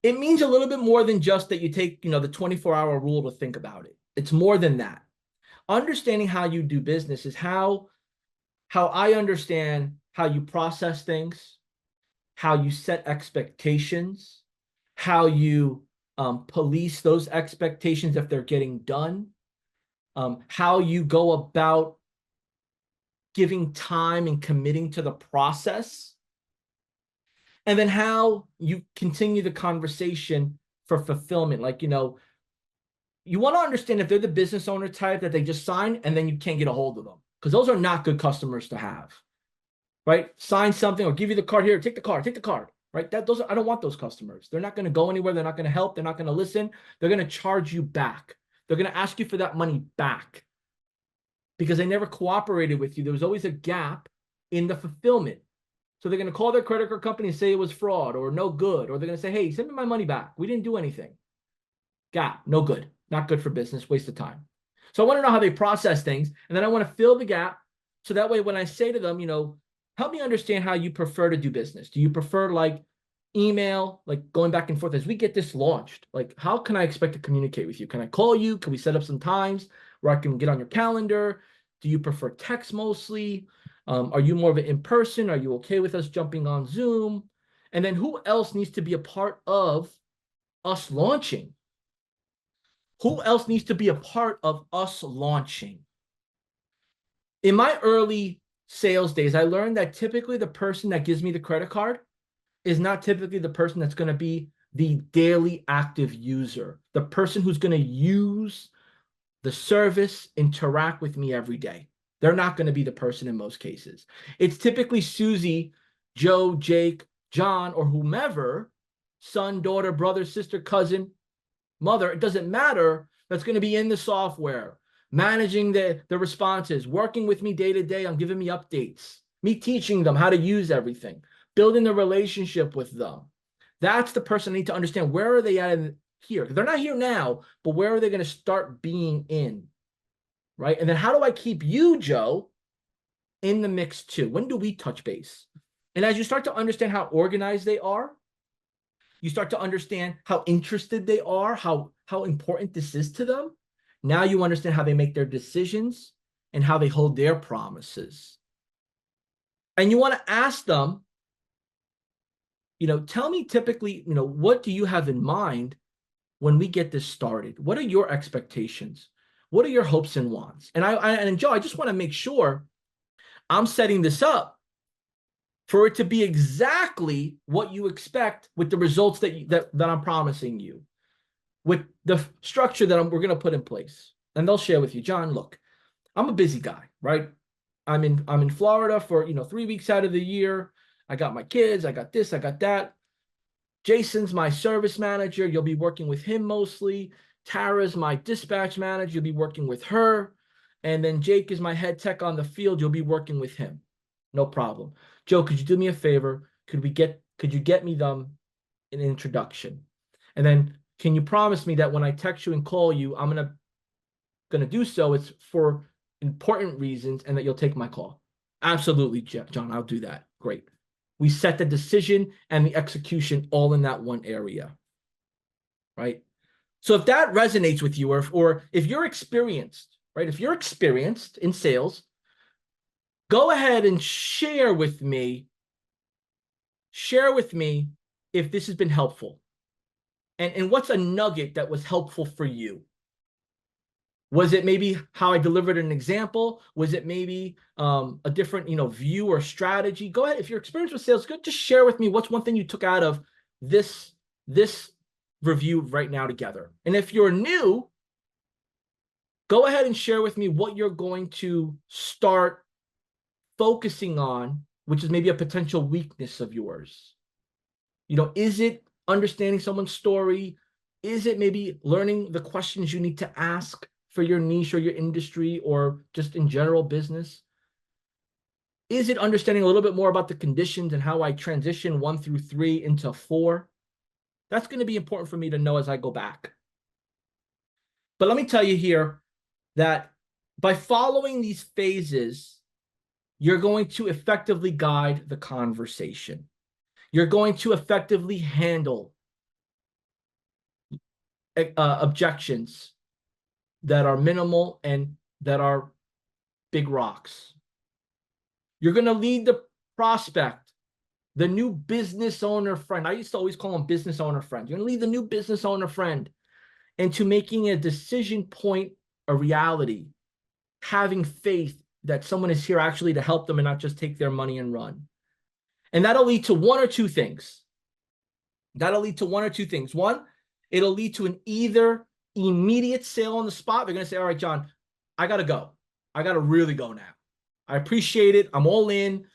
S1: It means a little bit more than just that you take, the 24-hour rule to think about it. It's more than that. Understanding how you do business is how I understand how you process things, how you set expectations, how you police those expectations if they're getting done, how you go about giving time and committing to the process, and then how you continue the conversation for fulfillment. Like, you want to understand if they're the business owner type that they just sign and then you can't get a hold of them, because those are not good customers to have, right? Sign something or give you the card here, take the card, right? I don't want those customers. They're not going to go anywhere. They're not going to help. They're not going to listen. They're going to charge you back. They're going to ask you for that money back because they never cooperated with you. There was always a gap in the fulfillment. So they're going to call their credit card company and say it was fraud or no good, or they're going to say, hey, send me my money back. We didn't do anything. Gap, no good, not good for business, waste of time. So I want to know how they process things, and then I want to fill the gap. So that way, when I say to them, help me understand how you prefer to do business. Do you prefer like email, like going back and forth as we get this launched? Like, how can I expect to communicate with you? Can I call you? Can we set up some times where I can get on your calendar? Do you prefer text mostly? Are you more of an in-person? Are you okay with us jumping on Zoom? And then who else needs to be a part of us launching? Who else needs to be a part of us launching? In my early sales days, I learned that typically the person that gives me the credit card is not typically the person that's going to be the daily active user, the person who's going to use the service, interact with me every day. They're not going to be the person in most cases. It's typically Susie, Joe, Jake, John, or whomever, son, daughter, brother, sister, cousin, mother, it doesn't matter, that's going to be in the software, managing the responses, working with me day to day on giving me updates, me teaching them how to use everything, building the relationship with them. That's the person I need to understand. Where are they at here? They're not here now, but where are they going to start being in? Right? And then how do I keep you, Joe, in the mix too? When do we touch base? And as you start to understand how organized they are, you start to understand how interested they are, how important this is to them. Now you understand how they make their decisions and how they hold their promises. And you want to ask them, tell me typically, what do you have in mind when we get this started? What are your expectations? What are your hopes and wants? And Joe, I just want to make sure I'm setting this up for it to be exactly what you expect with the results that I'm promising you, with the structure that we're going to put in place. And they'll share with you, John, look, I'm a busy guy, right? I'm in Florida for 3 weeks out of the year. I got my kids, I got this, I got that. Jason's my service manager. You'll be working with him mostly. Tara's my dispatch manager. You'll be working with her. And then Jake is my head tech on the field. You'll be working with him. No problem. Joe, could you do me a favor? Could you get me them an introduction? And then can you promise me that when I text you and call you, I'm gonna do so, it's for important reasons, and that you'll take my call? Absolutely, John, I'll do that. Great. We set the decision and the execution all in that one area, right? So if that resonates with you, or if you're experienced, right? If you're experienced in sales, go ahead and share with me if this has been helpful. And what's a nugget that was helpful for you? Was it maybe how I delivered an example? Was it maybe a different view or strategy? Go ahead. If you're experienced with sales, just share with me what's one thing you took out of this review right now together. And if you're new, go ahead and share with me what you're going to start focusing on, which is maybe a potential weakness of yours. Is it understanding someone's story? Is it maybe learning the questions you need to ask for your niche or your industry, or just in general business? Is it understanding a little bit more about the conditions and how I transition 1 through 3 into 4? That's going to be important for me to know as I go back. But let me tell you here that by following these phases, you're going to effectively guide the conversation. You're going to effectively handle objections that are minimal and that are big rocks. You're going to lead the prospect, the new business owner friend. I used to always call them business owner friends. You're going to lead the new business owner friend into making a decision point a reality, having faith that someone is here actually to help them and not just take their money and run. And that'll lead to one or two things. One, it'll lead to an either immediate sale on the spot. They're going to say, all right, John, I got to go. I got to really go now. I appreciate it. I'm all in.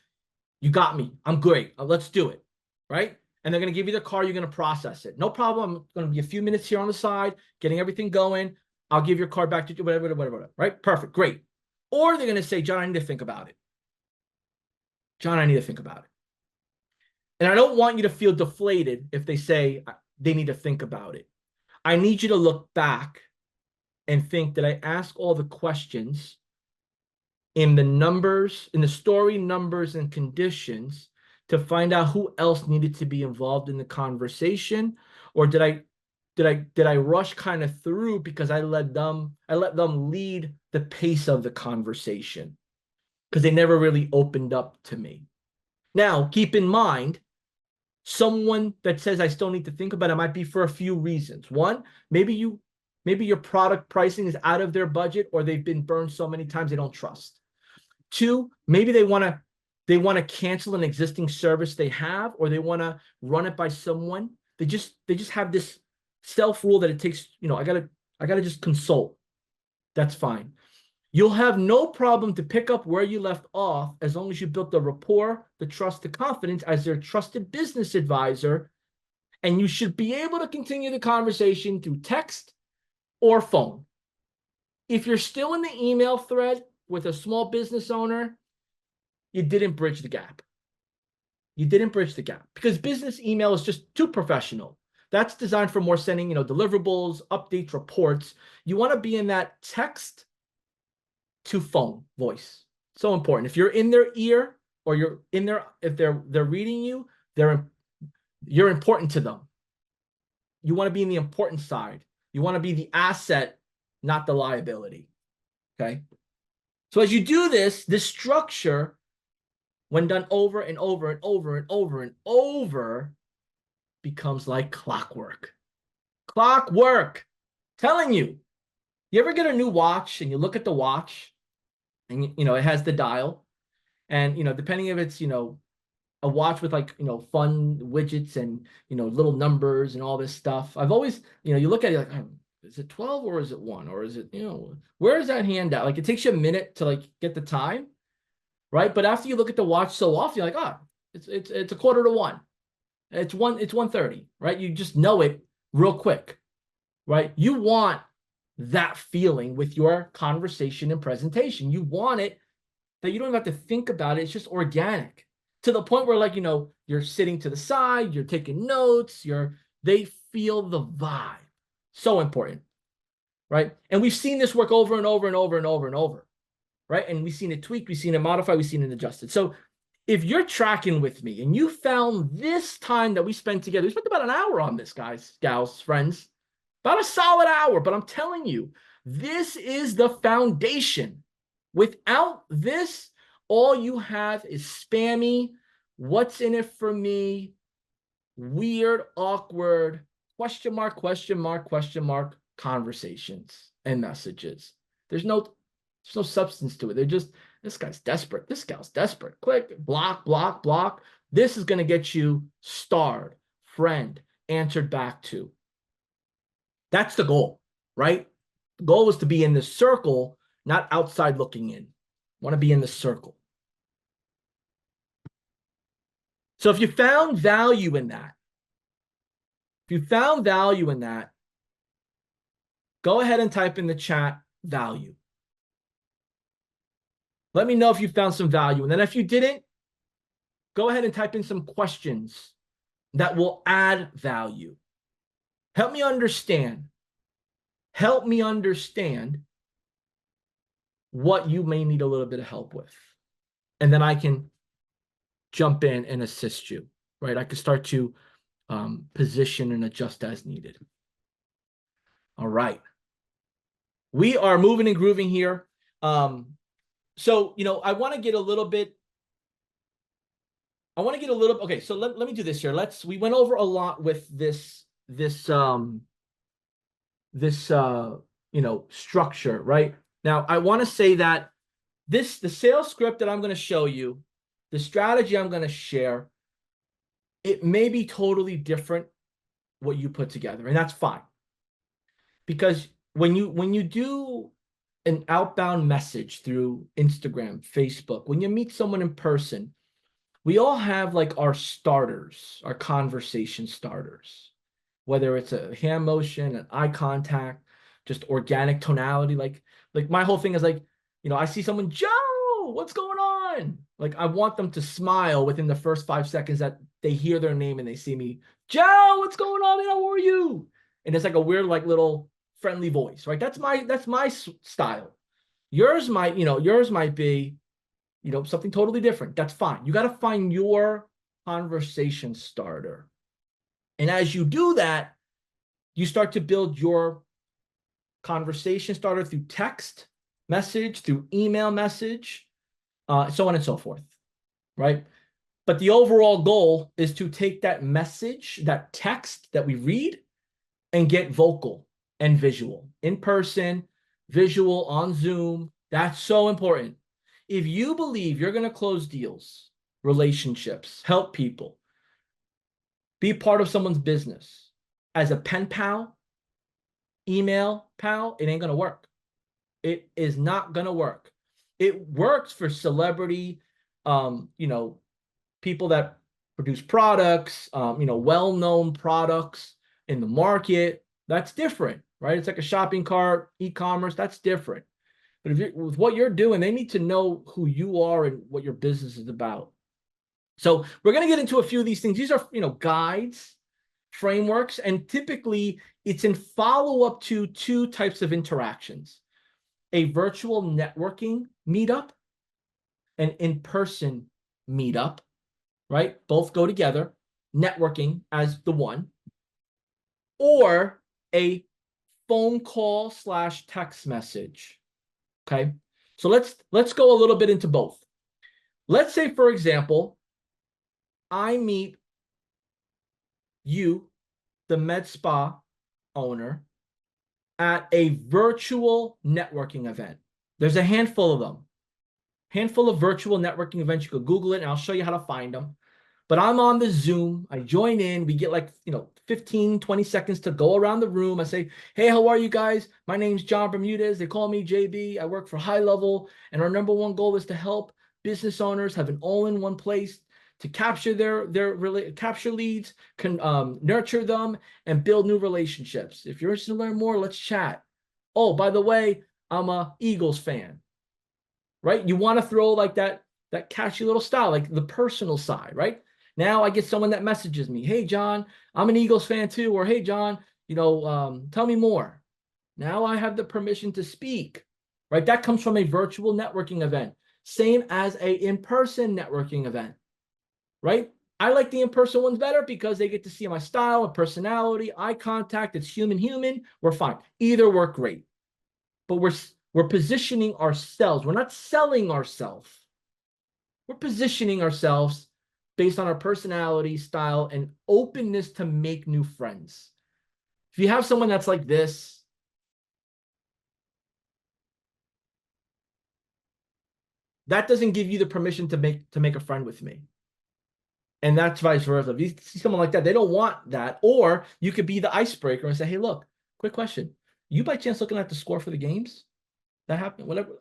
S1: You got me. I'm great. Let's do it. Right? And they're going to give you the car. You're going to process it. No problem. I'm going to be a few minutes here on the side, getting everything going. I'll give your card back to you, whatever. Right? Perfect. Great. Or they're going to say, John, I need to think about it. John, I need to think about it. And I don't want you to feel deflated if they say they need to think about it. I need you to look back and think, did I ask all the questions in the numbers, in the story numbers and conditions to find out who else needed to be involved in the conversation? Or did I rush kind of through because I let them lead the pace of the conversation because they never really opened up to me. Now, keep in mind, someone that says I still need to think about it might be for a few reasons. One, maybe your product pricing is out of their budget, or they've been burned so many times they don't trust. Two, maybe they want to cancel an existing service they have, or they want to run it by someone. They just have this self rule that it takes, I gotta just consult. That's fine. You'll have no problem to pick up where you left off as long as you built the rapport, the trust, the confidence as their trusted business advisor. And you should be able to continue the conversation through text or phone. If you're still in the email thread with a small business owner, you didn't bridge the gap. You didn't bridge the gap because business email is just too professional. That's designed for more sending, deliverables, updates, reports. You want to be in that text to phone voice. So important. If you're in their ear or you're in there, if they're reading you, you're important to them. You want to be in the important side. You want to be the asset, not the liability. Okay. So as you do this structure, when done over and over and over and over and over, becomes like clockwork. Clockwork. Telling you. You ever get a new watch and you look at the watch and, it has the dial, and, depending if it's, a watch with like, fun widgets and, little numbers and all this stuff. I've always, you look at it like, oh, is it 12 or is it 1 or is it, where is that handout? Like it takes you a minute to like get the time, right? But after you look at the watch so often, you're like, oh, it's a 1:45. It's 1:30, right? You just know it real quick, right? You want that feeling with your conversation and presentation. You want it that you don't even have to think about it. It's just organic to the point where, like, you're sitting to the side, you're taking notes, they feel the vibe. So important, right? And we've seen this work over and over and over and over and over, right? And we've seen it tweaked, we've seen it modified, we've seen it adjusted. So if you're tracking with me and you found this time that we spent together, we spent about an hour on this, guys, gals, friends, about a solid hour, but I'm telling you, this is the foundation. Without this, all you have is spammy, what's in it for me, weird, awkward, question mark, question mark, question mark conversations and messages. There's no substance to it. They're just, this guy's desperate. This gal's desperate. Click, block, block, block. This is going to get you starred, friend, answered back to. That's the goal, right? The goal is to be in the circle, not outside looking in. Want to be in the circle. So if you found value in that, go ahead and type in the chat value. Let me know if you found some value. And then if you didn't, go ahead and type in some questions that will add value. Help me understand. Help me understand what you may need a little bit of help with. And then I can jump in and assist you, right? I can start to position and adjust as needed. All right. We are moving and grooving here. So, I want to get a little bit, okay, so let me do this here. We went over a lot with this structure, right? Now, I want to say that the sales script that I'm going to show you, the strategy I'm going to share, it may be totally different what you put together, and that's fine. Because when you do an outbound message through Instagram, Facebook, when you meet someone in person, we all have like our starters, our conversation starters, whether it's a hand motion, an eye contact, just organic tonality. Like my whole thing is like, I see someone, Joe, what's going on? Like, I want them to smile within the first 5 seconds that they hear their name and they see me. Joe, what's going on? How are you? And it's like a weird, like little friendly voice, right? That's my style. Yours might be, something totally different. That's fine. You got to find your conversation starter. And as you do that, you start to build your conversation starter through text message, through email message, so on and so forth, right? But the overall goal is to take that message, that text that we read, and get vocal and visual, in person, visual, on Zoom. That's so important. If you believe you're going to close deals, relationships, help people, be part of someone's business as a pen pal, email pal, it ain't going to work. It is not going to work. It works for celebrity, people that produce products, well-known products in the market. That's different, right? It's like a shopping cart, e-commerce. That's different. But with what you're doing, they need to know who you are and what your business is about. So we're going to get into a few of these things. These are, guides, frameworks, and typically it's in follow-up to two types of interactions: a virtual networking meetup, an in-person meetup, right? Both go together, networking as the one, or a phone call / text message. Okay. So let's go a little bit into both. Let's say, for example, I meet you, the med spa owner, at a virtual networking event. There's a handful of them. Handful of virtual networking events. You could Google it and I'll show you how to find them. But I'm on the Zoom. I join in. We get 15, 20 seconds to go around the room. I say, hey, how are you guys? My name's John Bermudez. They call me JB. I work for High Level. And our number one goal is to help business owners have an all-in-one place to capture capture leads, nurture them, and build new relationships. If you're interested to learn more, let's chat. Oh, by the way, I'm a Eagles fan, right? You want to throw like that catchy little style, like the personal side, right? Now I get someone that messages me, hey, John, I'm an Eagles fan too. Or, hey, John, tell me more. Now I have the permission to speak, right? That comes from a virtual networking event, same as a in-person networking event, right? I like the in-person ones better because they get to see my style, my personality, eye contact. It's human. We're fine. Either work great. But we're positioning ourselves. We're not selling ourselves. We're positioning ourselves based on our personality, style, and openness to make new friends. If you have someone that's like this, that doesn't give you the permission to make a friend with me. And that's vice versa. If you see someone like that, they don't want that. Or you could be the icebreaker and say, hey, look, quick question. You by chance looking at the score for the games? That happened? Whatever.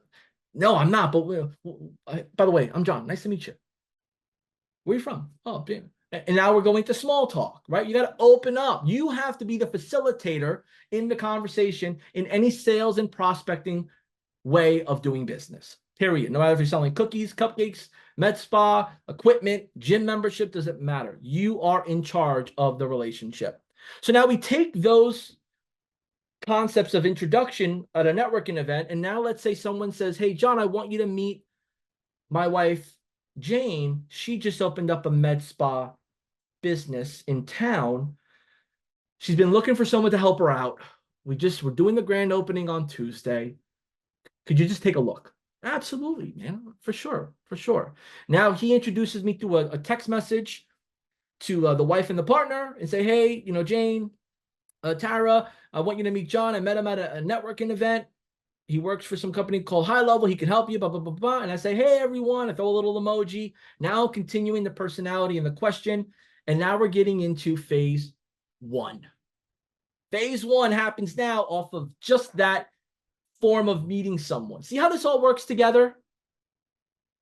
S1: No, I'm not. But by the way, I'm John. Nice to meet you. Where are you from? Oh, and now we're going to small talk, right? You got to open up. You have to be the facilitator in the conversation in any sales and prospecting way of doing business, period. No matter if you're selling cookies, cupcakes, med spa, equipment, gym membership, doesn't matter. You are in charge of the relationship. So now we take those concepts of introduction at a networking event, and now let's say someone says, hey, John, I want you to meet my wife, Jane. She just opened up a med spa business in town. She's been looking for someone to help her out. We're doing the grand opening on Tuesday. Could you just take a look? Absolutely, man. For sure. Now he introduces me through a text message to the wife and the partner and say, hey, Jane, Tara, I want you to meet John. I met him at a networking event. He works for some company called High Level. He can help you, blah, blah, blah, blah. And I say, hey, everyone. I throw a little emoji. Now continuing the personality and the question. And now we're getting into phase one. Phase one happens now off of just that form of meeting someone. See how this all works together?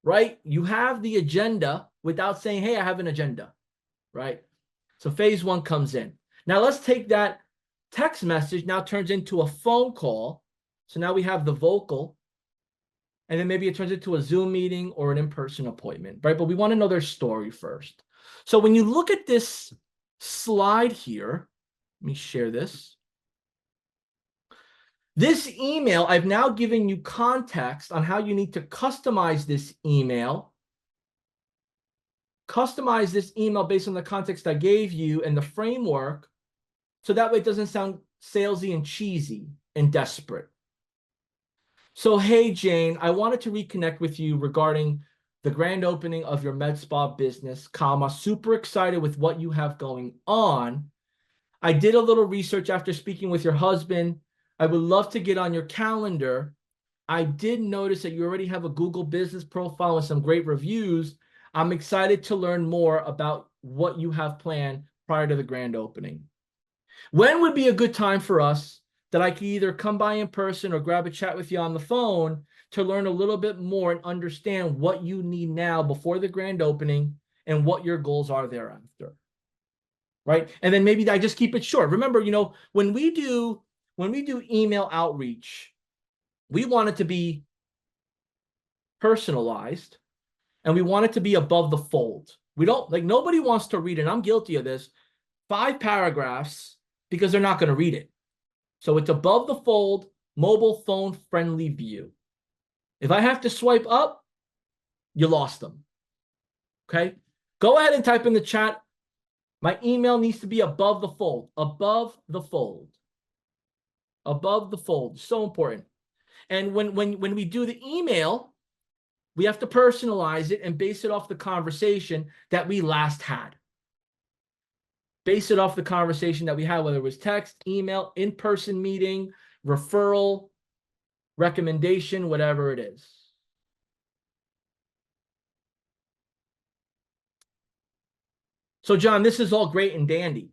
S1: Right? You have the agenda without saying, hey, I have an agenda. Right? So phase one comes in. Now let's take that text message now turns into a phone call. So now we have the vocal and then maybe it turns into a Zoom meeting or an in-person appointment, right? But we want to know their story first. So when you look at this slide here, let me share this. This email, I've now given you context on how you need to customize this email. Customize this email based on the context I gave you and the framework, so that way it doesn't sound salesy and cheesy and desperate. So, hey, Jane, I wanted to reconnect with you regarding the grand opening of your med spa business, comma, super excited with what you have going on. I did a little research after speaking with your husband. I would love to get on your calendar. I did notice that you already have a Google business profile and some great reviews. I'm excited to learn more about what you have planned prior to the grand opening. When would be a good time for us that I could either come by in person or grab a chat with you on the phone to learn a little bit more and understand what you need now before the grand opening and what your goals are thereafter? Right? And then maybe I just keep it short. Remember, when we do email outreach, we want it to be personalized and we want it to be above the fold. We don't, nobody wants to read, and I'm guilty of this, 5 paragraphs because they're not going to read it. So it's above the fold, mobile phone friendly view. If I have to swipe up, you lost them. Okay? Go ahead and type in the chat. My email needs to be above the fold. Above the fold. Above the fold. So important. And when we do the email, we have to personalize it and base it off the conversation that we last had. Base it off the conversation that we had, whether it was text, email, in-person meeting, referral, recommendation, whatever it is. So, John, this is all great and dandy.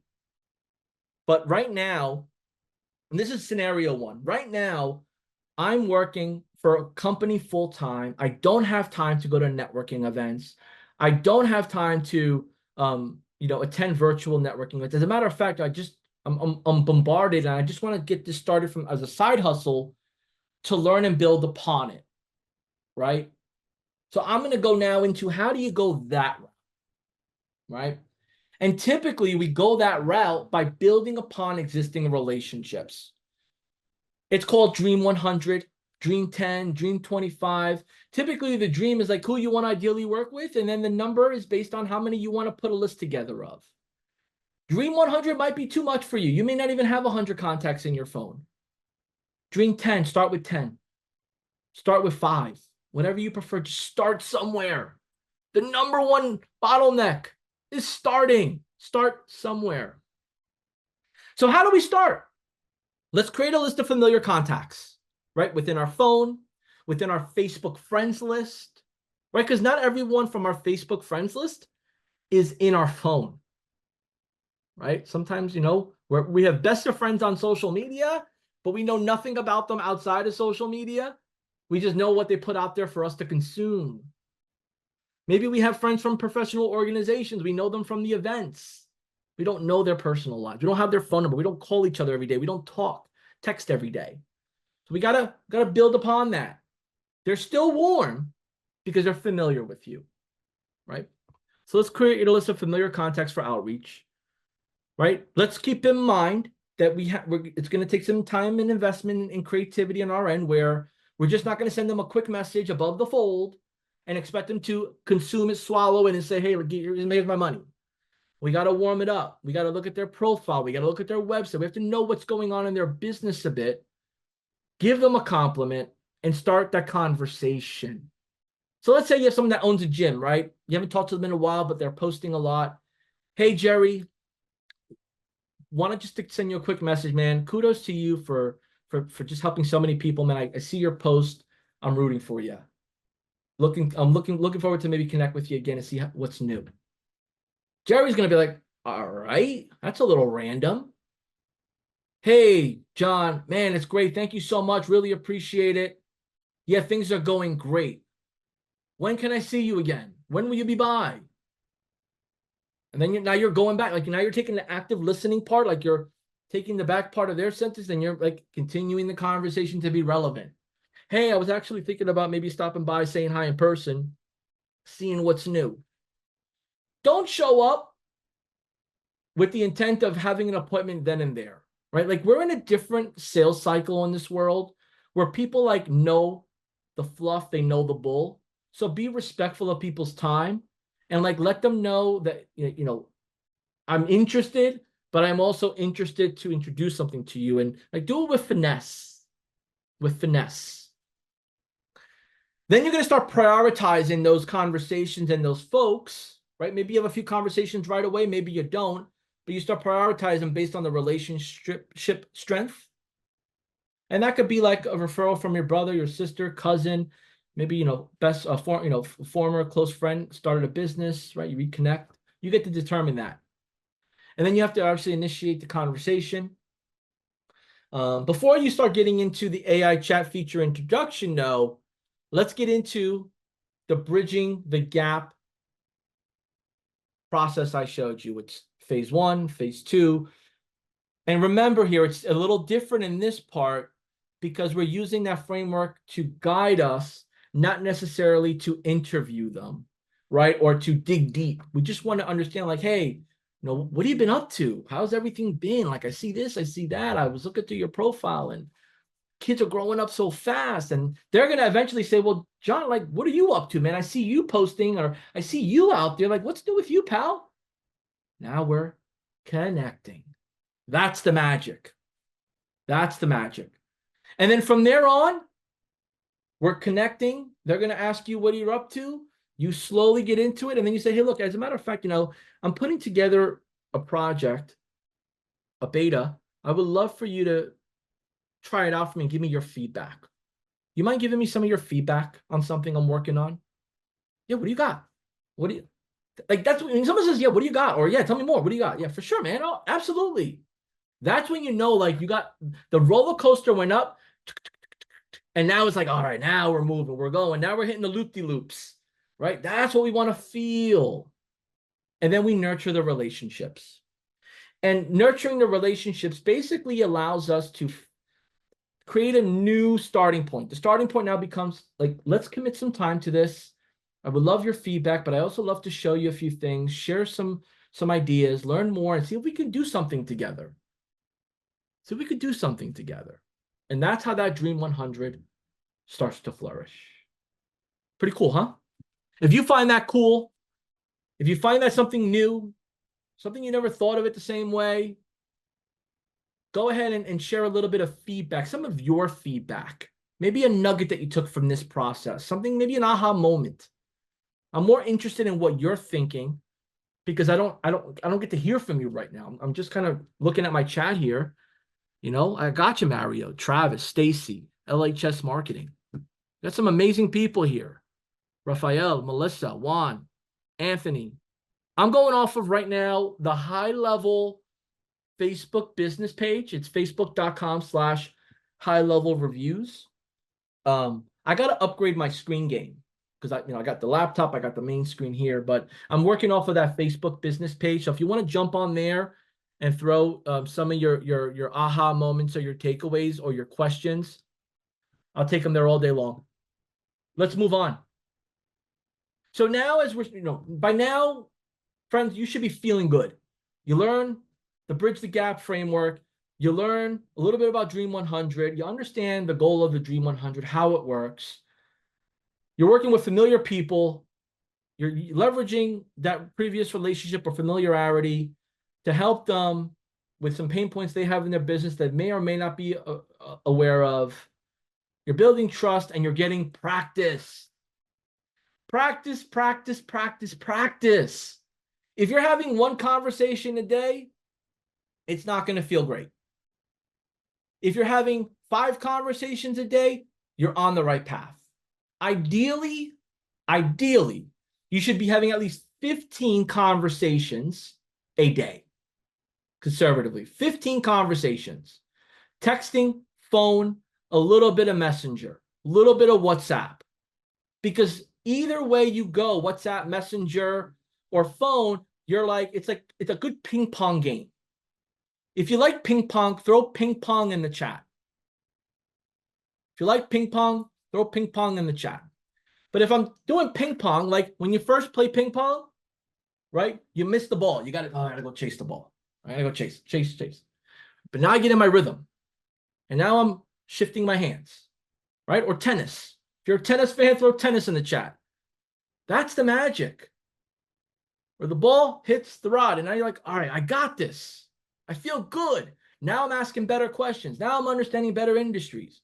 S1: But right now, and this is scenario 1, right now, I'm working for a company full-time. I don't have time to go to networking events. I don't have time to attend virtual networking events. As a matter of fact, I'm bombarded, and I just want to get this started as a side hustle to learn and build upon it, right? So I'm going to go now into how do you go that route, right? And typically we go that route by building upon existing relationships. It's called Dream 100, Dream 10, Dream 25. Typically the dream is like who you want to ideally work with, and then the number is based on how many you want to put a list together of. Dream 100 might be too much for you. You may not even have 100 contacts in your phone. Dream 10, start with 10. Start with 5. Whatever you prefer, just start somewhere. The number one bottleneck is starting. Start somewhere. So how do we start? Let's create a list of familiar contacts, right? Within our phone, within our Facebook friends list, right? Because not everyone from our Facebook friends list is in our phone, right? Sometimes, we have best of friends on social media, but we know nothing about them outside of social media. We just know what they put out there for us to consume. Maybe we have friends from professional organizations. We know them from the events. We don't know their personal lives. We don't have their phone number. We don't call each other every day. We don't text every day. So we gotta build upon that. They're still warm because they're familiar with you, right? So let's create a list of familiar contacts for outreach, right? Let's keep in mind that it's going to take some time and investment and creativity on our end, where we're just not going to send them a quick message above the fold and expect them to consume it, swallow it, and say, hey, here's my money. We got to warm it up. We got to look at their profile. We got to look at their website. We have to know what's going on in their business a bit. Give them a compliment and start that conversation. So let's say you have someone that owns a gym, right? You haven't talked to them in a while, but they're posting a lot. Hey, Jerry, want to just send you a quick message, man. Kudos to you for just helping so many people, man. I see your post. I'm rooting for you. I'm looking forward to maybe connect with you again and see what's new. Jerry's going to be like, all right, that's a little random. Hey, John, man, it's great. Thank you so much. Really appreciate it. Yeah, things are going great. When can I see you again? When will you be by? And then now you're going back. Now you're taking the active listening part, like you're taking the back part of their sentence, and you're continuing the conversation to be relevant. Hey, I was actually thinking about maybe stopping by, saying hi in person, seeing what's new. Don't show up with the intent of having an appointment then and there, right? Like we're in a different sales cycle in this world where people like know the fluff, they know the bull. So be respectful of people's time and like let them know that, I'm interested, but I'm also interested to introduce something to you, and like do it with finesse, with finesse. Then you're going to start prioritizing those conversations and those folks, right? Maybe you have a few conversations right away, maybe you don't, but you start prioritizing based on the relationship strength. And that could be like a referral from your brother, your sister, cousin, maybe, former close friend started a business, right? You reconnect. You get to determine that. And then you have to obviously initiate the conversation. Before you start getting into the AI chat feature introduction, though, let's get into the bridging the gap process I showed you. It's phase 1, phase 2. And remember here, it's a little different in this part because we're using that framework to guide us, not necessarily to interview them, right? Or to dig deep. We just want to understand like, hey, what have you been up to? How's everything been? Like, I see this, I see that. I was looking through your profile and kids are growing up so fast. And they're going to eventually say, well, John, like, what are you up to, man? I see you posting or I see you out there. Like, what's new with you, pal? Now we're connecting. That's the magic. That's the magic. And then from there on, we're connecting. They're going to ask you what you're up to. You slowly get into it. And then you say, hey, look, as a matter of fact, I'm putting together a project, a beta. I would love for you to try it out for me and give me your feedback. You mind giving me some of your feedback on something I'm working on? Yeah, what do you got? What do you like? That's when someone says, yeah, what do you got? Or yeah, tell me more. What do you got? Yeah, for sure, man. Oh, absolutely. That's when you know, like you got the roller coaster went up, and now it's like, all right, now we're moving, we're going. Now we're hitting the loop-de-loops, right? That's what we want to feel. And then we nurture the relationships. And nurturing the relationships basically allows us to create a new starting point. The starting point now becomes like, let's commit some time to this. I would love your feedback, but I also love to show you a few things, share some ideas, learn more, and see if we can do something together. So we could do something together. And that's how that Dream 100 starts to flourish. Pretty cool, huh? If you find that cool, if you find that something new, something you never thought of it the same way, go ahead and share a little bit of feedback, some of your feedback, maybe a nugget that you took from this process, something, maybe an aha moment. I'm more interested in what you're thinking because I don't get to hear from you right now. I'm just kind of looking at my chat here. I got you, Mario, Travis, Stacy, LHS Marketing. Got some amazing people here. Raphael, Melissa, Juan, Anthony. I'm going off of right now the high-level Facebook business page. It's facebook.com/high-level-reviews. I got to upgrade my screen game because I got the laptop, I got the main screen here, but I'm working off of that Facebook business page. So if you want to jump on there and throw some of your aha moments or your takeaways or your questions, I'll take them there all day long. Let's move on. So now, as we're, by now, friends, you should be feeling good. You learn the Bridge the Gap framework. You learn a little bit about Dream 100. You understand the goal of the Dream 100, how it works. You're working with familiar people. You're leveraging that previous relationship or familiarity to help them with some pain points they have in their business that may or may not be aware of. You're building trust and you're getting practice. Practice, practice, practice, practice. If you're having one conversation a day, it's not going to feel great. If you're having 5 conversations a day, you're on the right path. Ideally, you should be having at least 15 conversations a day. Conservatively, 15 conversations. Texting, phone, a little bit of Messenger, a little bit of WhatsApp. Because either way you go, WhatsApp, Messenger, or phone, it's a good ping pong game. If you like ping pong, throw ping pong in the chat. If you like ping pong, Throw ping pong in the chat. But if I'm doing ping pong, like when you first play ping pong, right? You miss the ball. You got to, oh, I got to go chase the ball. I got to go chase. But now I get in my rhythm. And now I'm shifting my hands, right? Or tennis. If you're a tennis fan, throw tennis in the chat. That's the magic. Where the ball hits the rod. And now you're like, all right, I got this. I feel good. Now I'm asking better questions. Now I'm understanding better industries.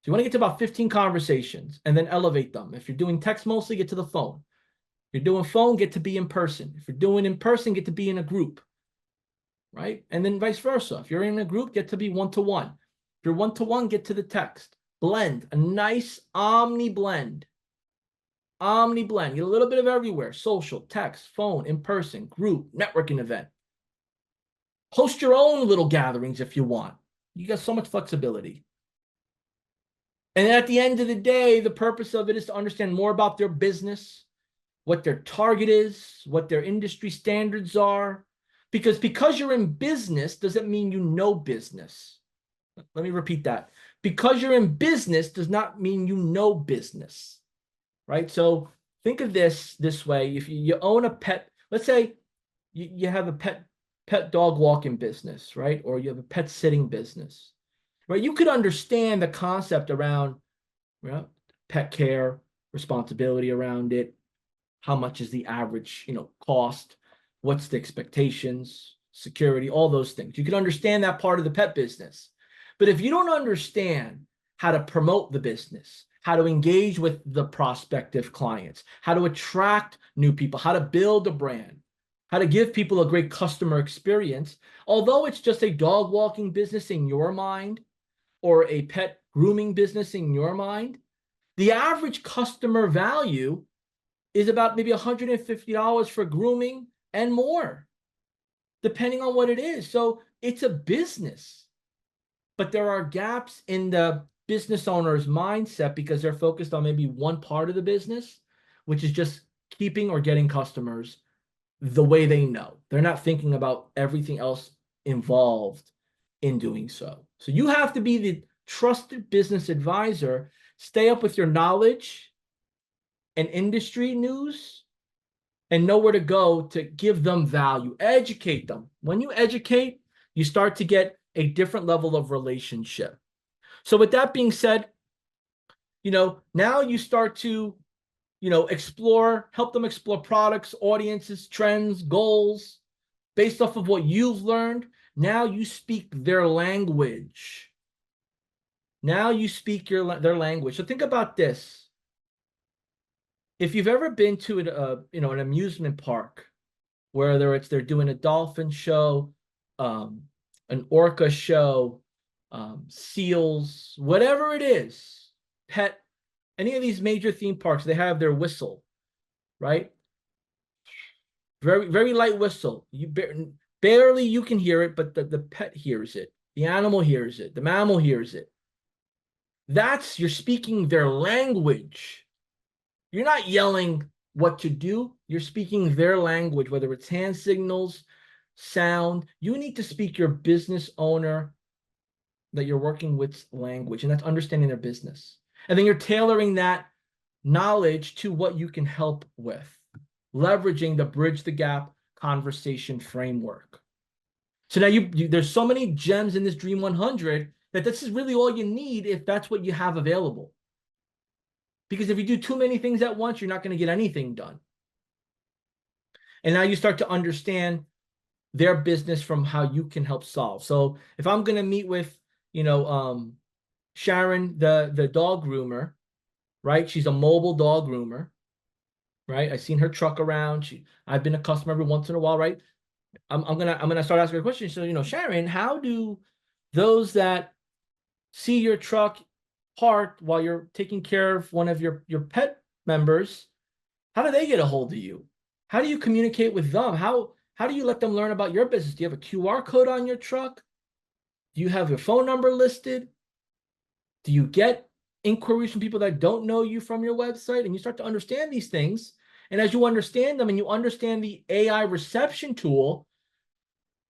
S1: So you want to get to about 15 conversations and then elevate them. If you're doing text mostly, get to the phone. If you're doing phone, get to be in person. If you're doing in person, get to be in a group, right? And then vice versa. If you're in a group, get to be one-to-one. If you're one-to-one, get to the text. Blend, a nice omni blend. Omni blend, get a little bit of everywhere. Social, text, phone, in person, group, networking event. Host your own little gatherings if you want. You got so much flexibility. And at the end of the day, the purpose of it is to understand more about their business, what their target is, what their industry standards are. Because you're in business doesn't mean you know business. Let me repeat that. Because you're in business does not mean you know business, right? So think of this way. If you own a pet, let's say you have a pet dog walking business, right? Or you have a pet sitting business, right? You could understand the concept around, you know, pet care, responsibility around it. How much is the average, cost? What's the expectations, security, all those things. You can understand that part of the pet business. But if you don't understand how to promote the business, how to engage with the prospective clients, how to attract new people, how to build a brand, how to give people a great customer experience, although it's just a dog walking business in your mind or a pet grooming business in your mind, the average customer value is about maybe $150 for grooming and more, depending on what it is. So it's a business, but there are gaps in the business owner's mindset because they're focused on maybe one part of the business, which is just keeping or getting customers the way they know. They're not thinking about everything else involved in doing so. So you have to be the trusted business advisor, stay up with your knowledge and industry news, and know where to go to give them value, educate them. When you educate, you start to get a different level of relationship. So with that being said, now you start to, help them explore products, audiences, trends, goals, based off of what you've learned. Now you speak their language. Now you speak their language. So think about this. If you've ever been to an amusement park, whether they're doing a dolphin show, an orca show, seals, whatever it is, any of these major theme parks, they have their whistle, right? Very, very light whistle. You barely you can hear it, but the pet hears it. The animal hears it. The mammal hears it. You're speaking their language. You're not yelling what to do. You're speaking their language, whether it's hand signals, sound. You need to speak your business owner that you're working with language, and that's understanding their business. And then you're tailoring that knowledge to what you can help with, leveraging the Bridge the Gap conversation framework. So now there's so many gems in this Dream 100 that this is really all you need if that's what you have available. Because if you do too many things at once, you're not going to get anything done. And now you start to understand their business from how you can help solve. So if I'm going to meet with, Sharon, the dog groomer, right? She's a mobile dog groomer, right? I've seen her truck around. I've been a customer every once in a while, right? I'm gonna start asking her questions. So, Sharon, how do those that see your truck parked while you're taking care of one of your pet members, how do they get a hold of you? How do you communicate with them? How do you let them learn about your business? Do you have a QR code on your truck? Do you have your phone number listed? Do you get inquiries from people that don't know you from your website? And you start to understand these things. And as you understand them and you understand the AI reception tool,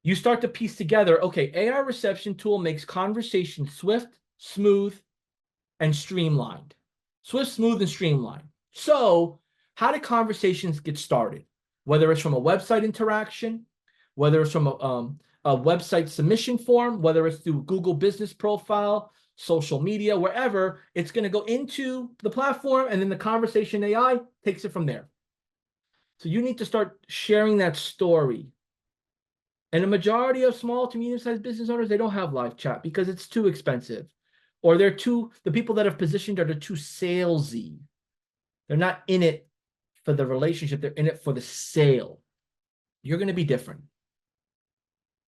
S1: you start to piece together, okay, AI reception tool makes conversation swift, smooth, and streamlined. Swift, smooth, and streamlined. So how do conversations get started? Whether it's from a website interaction, whether it's from a website submission form, whether it's through Google Business Profile, social media, wherever, it's going to go into the platform, and then the conversation AI takes it from there. So you need to start sharing that story. And the majority of small to medium-sized business owners, they don't have live chat because it's too expensive. Or the people that have positioned are too salesy. They're not in it for the relationship. They're in it for the sale. You're going to be different.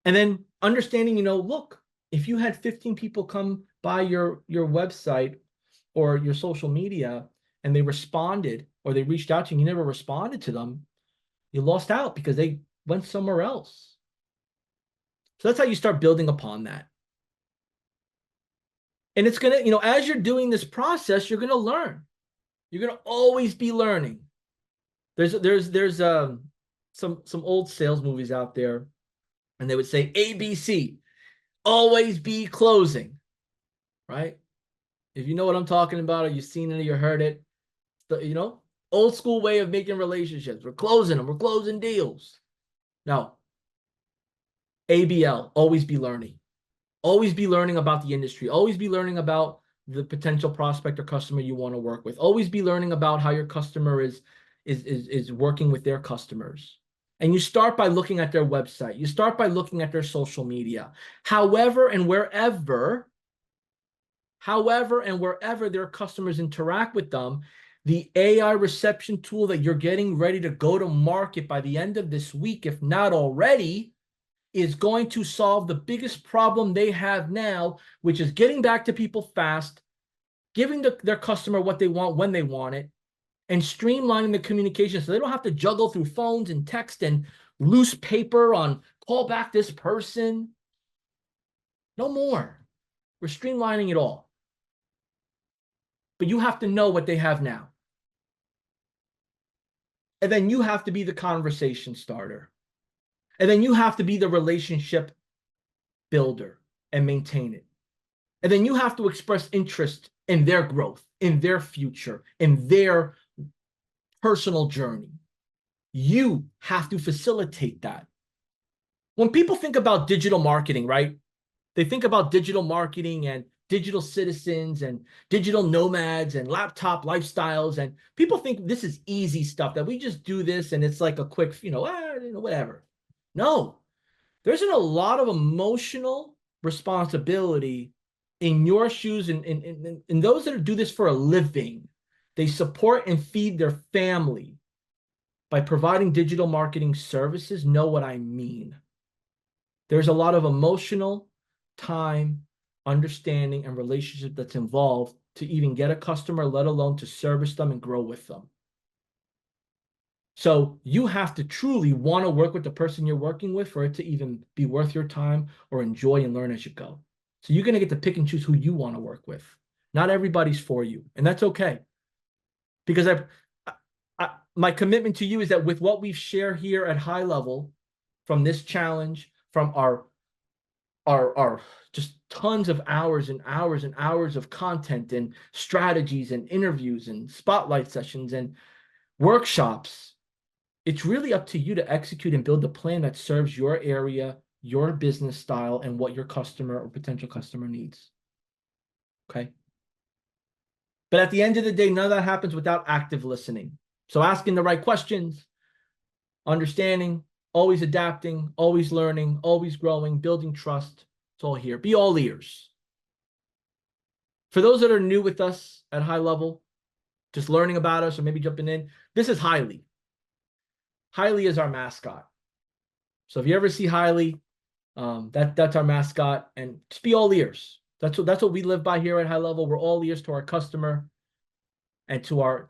S1: And then understanding, look, if you had 15 people come by your website or your social media and they responded or they reached out to you and you never responded to them, you lost out because they went somewhere else. So that's how you start building upon that. And it's going to, as you're doing this process, you're going to learn. You're going to always be learning. There's some old sales movies out there, and they would say ABC, always be closing, right? If you know what I'm talking about, or you've seen it, or you heard it, old school way of making relationships. We're closing them. We're closing deals. No. ABL, always be learning. Always be learning about the industry. Always be learning about the potential prospect or customer you want to work with. Always be learning about how your customer is working with their customers. And you start by looking at their website. You start by looking at their social media. However and wherever their customers interact with them, the AI reception tool that you're getting ready to go to market by the end of this week, if not already, is going to solve the biggest problem they have now, which is getting back to people fast, giving their customer what they want when they want it, and streamlining the communication so they don't have to juggle through phones and text and loose paper on call back this person. No more. We're streamlining it all. But you have to know what they have now. And then you have to be the conversation starter. And then you have to be the relationship builder and maintain it. And then you have to express interest in their growth, in their future, in their personal journey. You have to facilitate that. When people think about digital marketing, right? They think about digital marketing and digital citizens and digital nomads and laptop lifestyles. And people think this is easy stuff, that we just do this and it's like a quick, whatever. No, there's a lot of emotional responsibility in your shoes and in those that do this for a living. They support and feed their family by providing digital marketing services. Know what I mean. There's a lot of emotional time, understanding, and relationship that's involved to even get a customer, let alone to service them and grow with them. So you have to truly want to work with the person you're working with for it to even be worth your time or enjoy and learn as you go. So you're going to get to pick and choose who you want to work with. Not everybody's for you, and that's okay. Because my commitment to you is that with what we've shared here at High Level, from this challenge, from our just tons of hours and hours and hours of content and strategies and interviews and spotlight sessions and workshops, it's really up to you to execute and build the plan that serves your area, your business style, and what your customer or potential customer needs. Okay? But at the end of the day, none of that happens without active listening. So asking the right questions, understanding, always adapting, always learning, always growing, building trust. It's all here. Be all ears. For those that are new with us at High Level, just learning about us or maybe jumping in, this is Hiley. Hiley is our mascot. So if you ever see Hiley, that's our mascot, and just be all ears. That's what we live by here at High Level. We're all ears to our customer and to our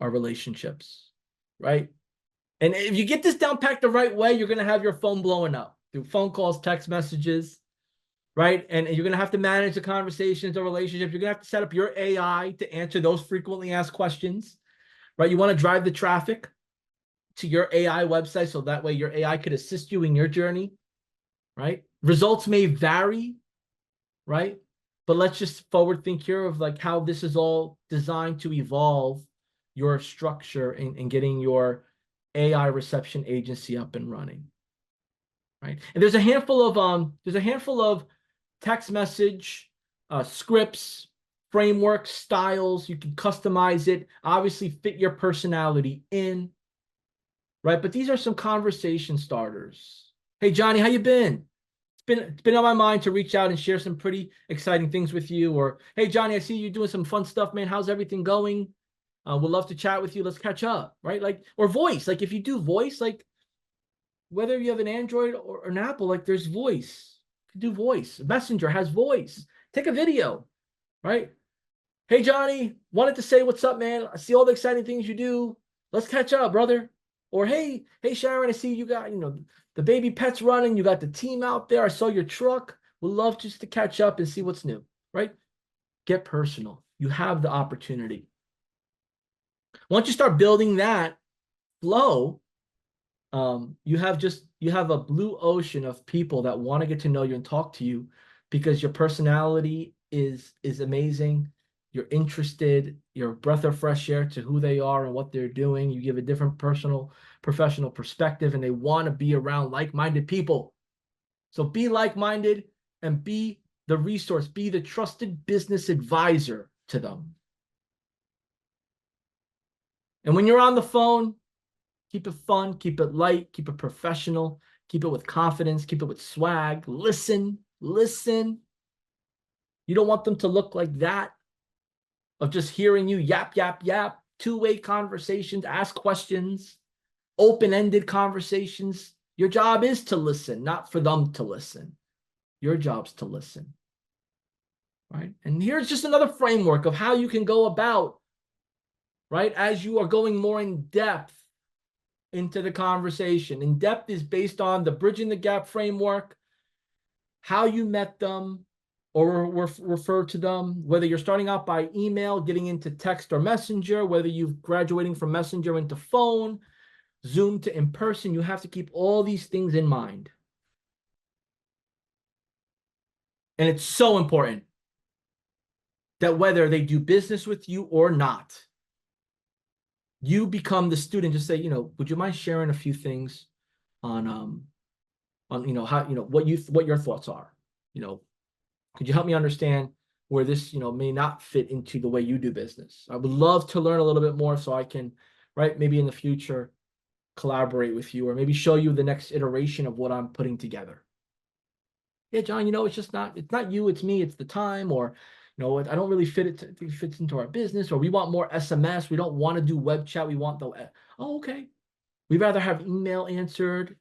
S1: relationships, right? And if you get this down packed the right way, you're gonna have your phone blowing up through phone calls, text messages, right? And you're gonna have to manage the conversations or relationships. You're gonna have to set up your AI to answer those frequently asked questions, right? You want to drive the traffic to your AI website so that way your AI could assist you in your journey, right? Results may vary, right? But let's just forward think here of like how this is all designed to evolve your structure in getting your AI reception agency up and running. Right. And there's a handful of text message scripts, frameworks, styles. You can customize it, obviously fit your personality in, right? But these are some conversation starters. Hey, Johnny, how you been? It's been on my mind to reach out and share some pretty exciting things with you. Or, hey, Johnny, I see you doing some fun stuff, man. How's everything going? Would love to chat with you. Let's catch up, right? Like, or voice. Like, if you do voice, like whether you have an Android or an Apple, like there's voice. You can do voice. Messenger has voice. Take a video, right? Hey, Johnny, wanted to say what's up, man. I see all the exciting things you do. Let's catch up, brother. Or hey, Sharon, I see you got, the baby pet's running. You got the team out there. I saw your truck. Would love just to catch up and see what's new, right? Get personal. You have the opportunity. Once you start building that flow, you have a blue ocean of people that want to get to know you and talk to you because your personality is amazing. You're interested, you're a breath of fresh air to who they are and what they're doing. You give a different professional perspective, and they want to be around like-minded people. So be like-minded and be the resource, be the trusted business advisor to them. And when you're on the phone, keep it fun, keep it light, keep it professional, keep it with confidence, keep it with swag. Listen. You don't want them to look like that, of just hearing you yap, two-way conversations, ask questions, open-ended conversations. Your job is to listen, not for them to listen. Your job's to listen, right? And here's just another framework of how you can go about, right, as you are going more in depth into the conversation. In depth is based on the Bridging the Gap framework, how you met them or refer to them, whether you're starting out by email, getting into text or messenger, whether you're graduating from messenger into phone, Zoom to in person. You have to keep all these things in mind. And it's so important that whether they do business with you or not, you become the student. Just say, would you mind sharing a few things on how, what your thoughts are? Could you help me understand where this, may not fit into the way you do business? I would love to learn a little bit more so I can, right, maybe in the future collaborate with you or maybe show you the next iteration of what I'm putting together. Yeah, John, it's not you, it's me, it's the time, or, I don't really it fits into our business, or we want more SMS. We don't want to do web chat. We want okay. We'd rather have email answered,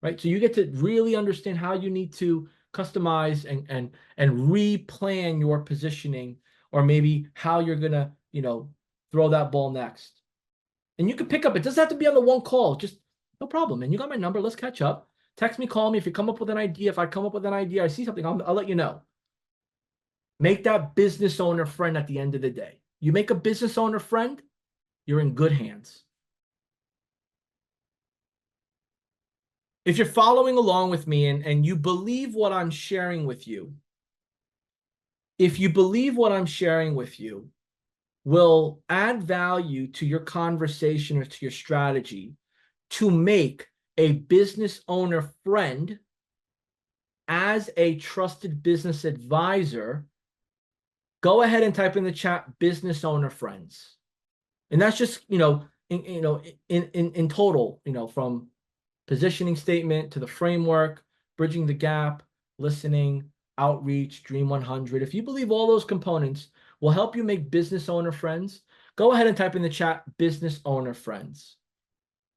S1: right? So you get to really understand how you need to customize and replan your positioning, or maybe how you're gonna, throw that ball next. And you can pick up. It doesn't have to be on the one call. Just no problem. And you got my number. Let's catch up. Text me, call me if you come up with an idea. If I come up with an idea, I see something, I'll let you know. Make that business owner friend at the end of the day. You make a business owner friend, you're in good hands. If you're following along with me and you believe what I'm sharing with you, if you believe what I'm sharing with you will add value to your conversation or to your strategy to make a business owner friend as a trusted business advisor, go ahead and type in the chat business owner friends. And that's just, in total, from positioning statement to the framework, bridging the gap, listening, outreach, Dream 100. If you believe all those components will help you make business owner friends, go ahead and type in the chat business owner friends.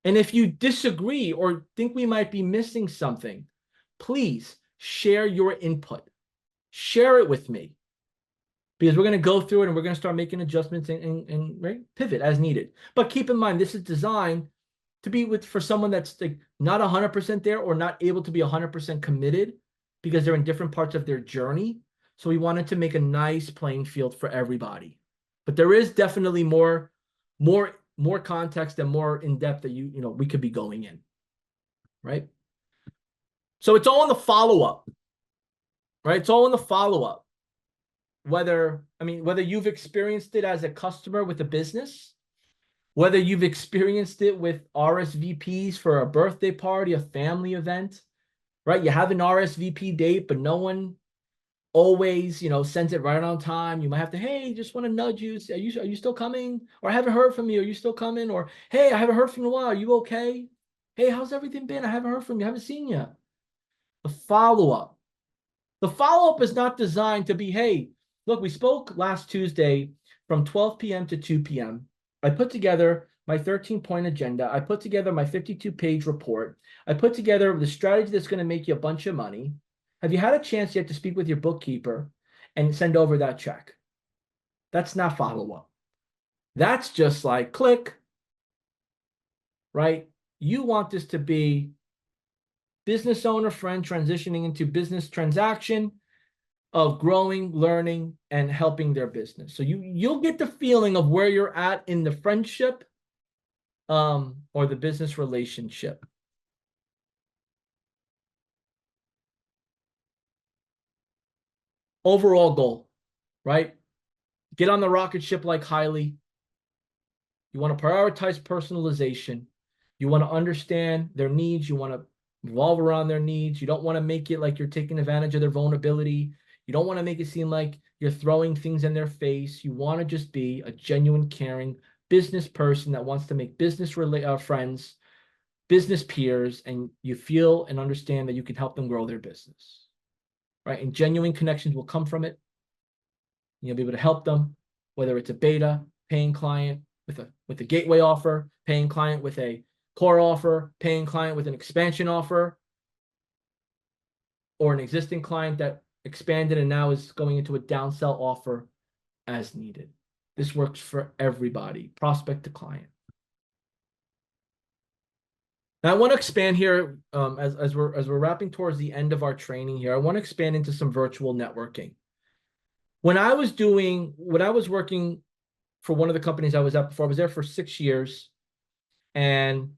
S1: And if you disagree or think we might be missing something, please share your input. Share it with me, because we're going to go through it and we're going to start making adjustments and right, pivot as needed. But keep in mind, this is designed to be for someone that's like not 100% there or not able to be 100% committed because they're in different parts of their journey. So we wanted to make a nice playing field for everybody. But there is definitely more context and more in depth that we could be going in, right? So it's all in the follow-up, right? It's all in the follow-up. whether you've experienced it as a customer with a business, whether you've experienced it with RSVPs for a birthday party, a family event, right? You have an RSVP date, but no one always, sends it right on time. You might have to, hey, just want to nudge you. Are you still coming? Or I haven't heard from you. Are you still coming? Or, hey, I haven't heard from you in a while. Are you okay? Hey, how's everything been? I haven't heard from you. I haven't seen you. The follow-up. The follow-up is not designed to be, hey, look, we spoke last Tuesday from 12 p.m. to 2 p.m. I put together my 13-point agenda. I put together my 52-page report. I put together the strategy that's going to make you a bunch of money. Have you had a chance yet to speak with your bookkeeper and send over that check? That's not follow-up. That's just like click, right? You want this to be business owner friend transitioning into business transaction of growing, learning, and helping their business. So you'll get the feeling of where you're at in the friendship or the business relationship. Overall goal, right? Get on the rocket ship like Hailey. You want to prioritize personalization. You want to understand their needs. You want to revolve around their needs. You don't want to make it like you're taking advantage of their vulnerability. You don't want to make it seem like you're throwing things in their face. You want to just be a genuine, caring business person that wants to make business friends, business peers, and you feel and understand that you can help them grow their business, right? And genuine connections will come from it. You'll be able to help them, whether it's a beta, paying client with a gateway offer, paying client with a core offer, paying client with an expansion offer, or an existing client that expanded and now is going into a downsell offer as needed. This works for everybody, prospect to client. Now I want to expand here as we're wrapping towards the end of our training here. I want to expand into some virtual networking. When I was working for one of the companies I was at before, I was there for 6 years. And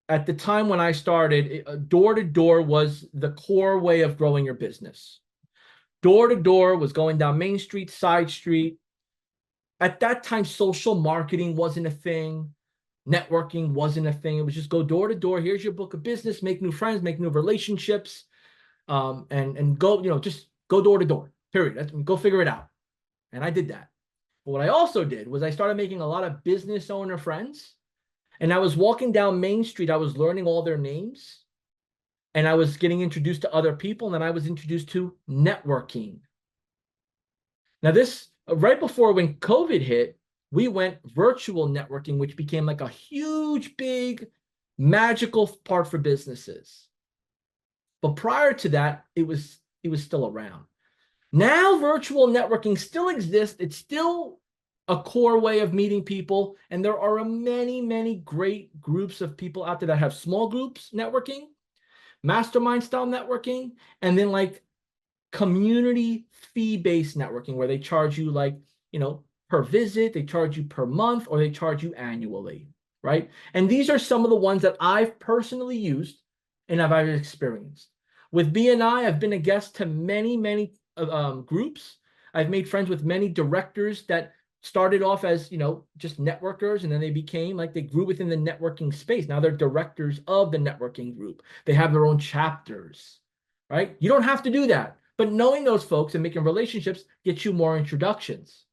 S1: at the time when I started, door-to-door was the core way of growing your business. Door-to-door was going down Main Street, side street. At that time, social marketing wasn't a thing. Networking wasn't a thing. It was just go door-to-door. Here's your book of business, make new friends, make new relationships, and go, just go door-to-door, period. Go figure it out. And I did that. But what I also did was I started making a lot of business owner friends. And I was walking down Main Street. I was learning all their names. And I was getting introduced to other people. And then I was introduced to networking. Now this, right before when COVID hit, we went virtual networking, which became like a huge, big, magical part for businesses. But prior to that, it was still around. Now virtual networking still exists. It's still a core way of meeting people. And there are many, many great groups of people out there that have small groups networking, mastermind style networking, and then like community fee-based networking where they charge you like, per visit, they charge you per month, or they charge you annually, right? And these are some of the ones that I've personally used and I've experienced. With BNI, I've been a guest to many, many groups. I've made friends with many directors that started off as, just networkers, and then they became like they grew within the networking space. Now they're directors of the networking group. They have their own chapters, right? You don't have to do that, but knowing those folks and making relationships gets you more introductions.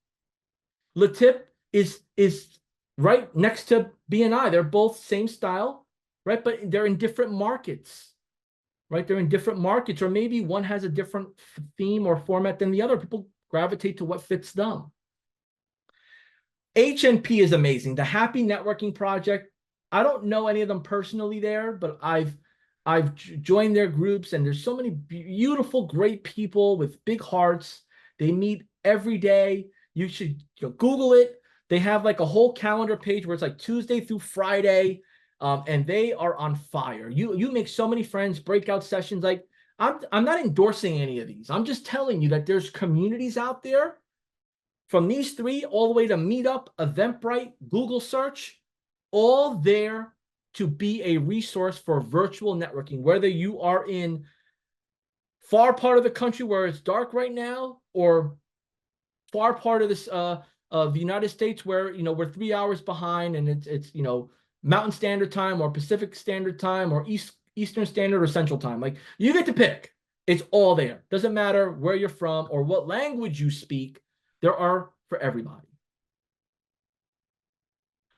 S1: Latip is right next to BNI. They're both same style, right? But they're in different markets, right? They're in different markets, or maybe one has a different theme or format than the other. People gravitate to what fits them. HNP is amazing. The Happy Networking Project. I don't know any of them personally there, but I've joined their groups, and there's so many beautiful, great people with big hearts. They meet every day. You should Google it. They have like a whole calendar page where it's like Tuesday through Friday, and they are on fire. You make so many friends, breakout sessions. Like I'm not endorsing any of these. I'm just telling you that there's communities out there from these three all the way to Meetup, Eventbrite, Google search, all there to be a resource for virtual networking, whether you are in far part of the country where it's dark right now, or far part of this of the United States where we're 3 hours behind, and it's Mountain Standard Time or Pacific Standard Time or Eastern Standard or Central Time. Like, you get to pick. It's all there. Doesn't matter where you're from or what language you speak. There are for everybody.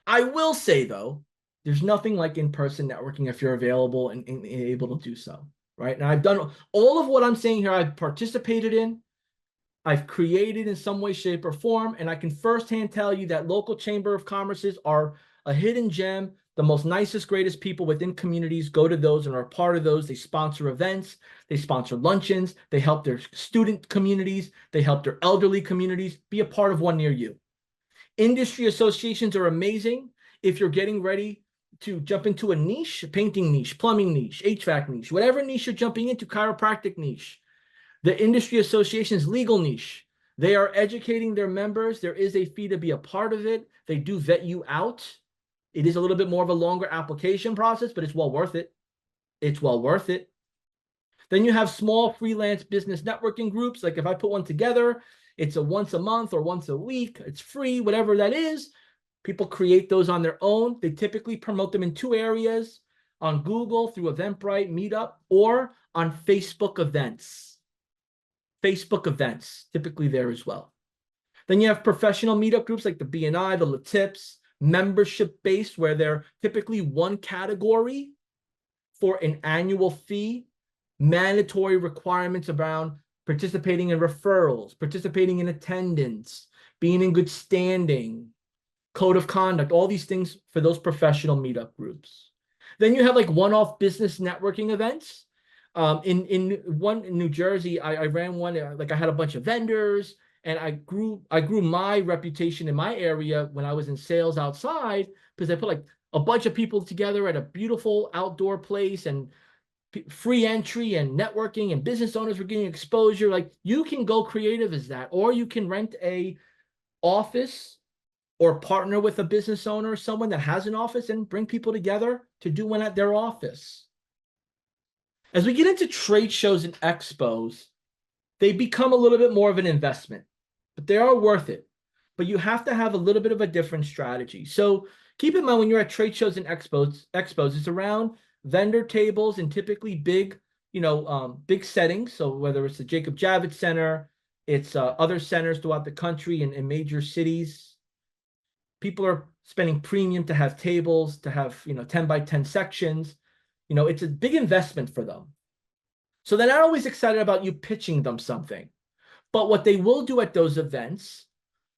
S1: I will say, though, there's nothing like in-person networking if you're available and able to do so, right? And I've done all of what I'm saying here. I've participated in, I've created in some way, shape, or form, and I can firsthand tell you that local chamber of commerces are a hidden gem. The most nicest, greatest people within communities go to those and are a part of those. They sponsor events, they sponsor luncheons, they help their student communities, they help their elderly communities. Be a part of one near you. Industry associations are amazing if you're getting ready to jump into a niche, painting niche, plumbing niche, HVAC niche, whatever niche you're jumping into, chiropractic niche. The industry association's legal niche. They are educating their members. There is a fee to be a part of it. They do vet you out. It is a little bit more of a longer application process, but it's well worth it. It's well worth it. Then you have small freelance business networking groups. Like if I put one together, it's a once a month or once a week. It's free, whatever that is. People create those on their own. They typically promote them in 2 areas: on Google through Eventbrite, Meetup, or on Facebook events. Facebook events, typically there as well. Then you have professional meetup groups like the BNI, the LaTips, membership-based, where they're typically one category for an annual fee, mandatory requirements around participating in referrals, participating in attendance, being in good standing, code of conduct, all these things for those professional meetup groups. Then you have like one-off business networking events. In New Jersey, I ran one, like I had a bunch of vendors, and I grew my reputation in my area when I was in sales outside, because I put like a bunch of people together at a beautiful outdoor place, and free entry and networking, and business owners were getting exposure. Like, you can go creative as that, or you can rent a office or partner with a business owner, someone that has an office, and bring people together to do one at their office. As we get into trade shows and expos, they become a little bit more of an investment, but they are worth it. But you have to have a little bit of a different strategy. So keep in mind, when you're at trade shows and expos, it's around vendor tables and typically big, big settings. So whether it's the Jacob Javits Center, it's other centers throughout the country and in major cities. People are spending premium to have tables, to have 10 by 10 sections. It's a big investment for them. So they're not always excited about you pitching them something. But what they will do at those events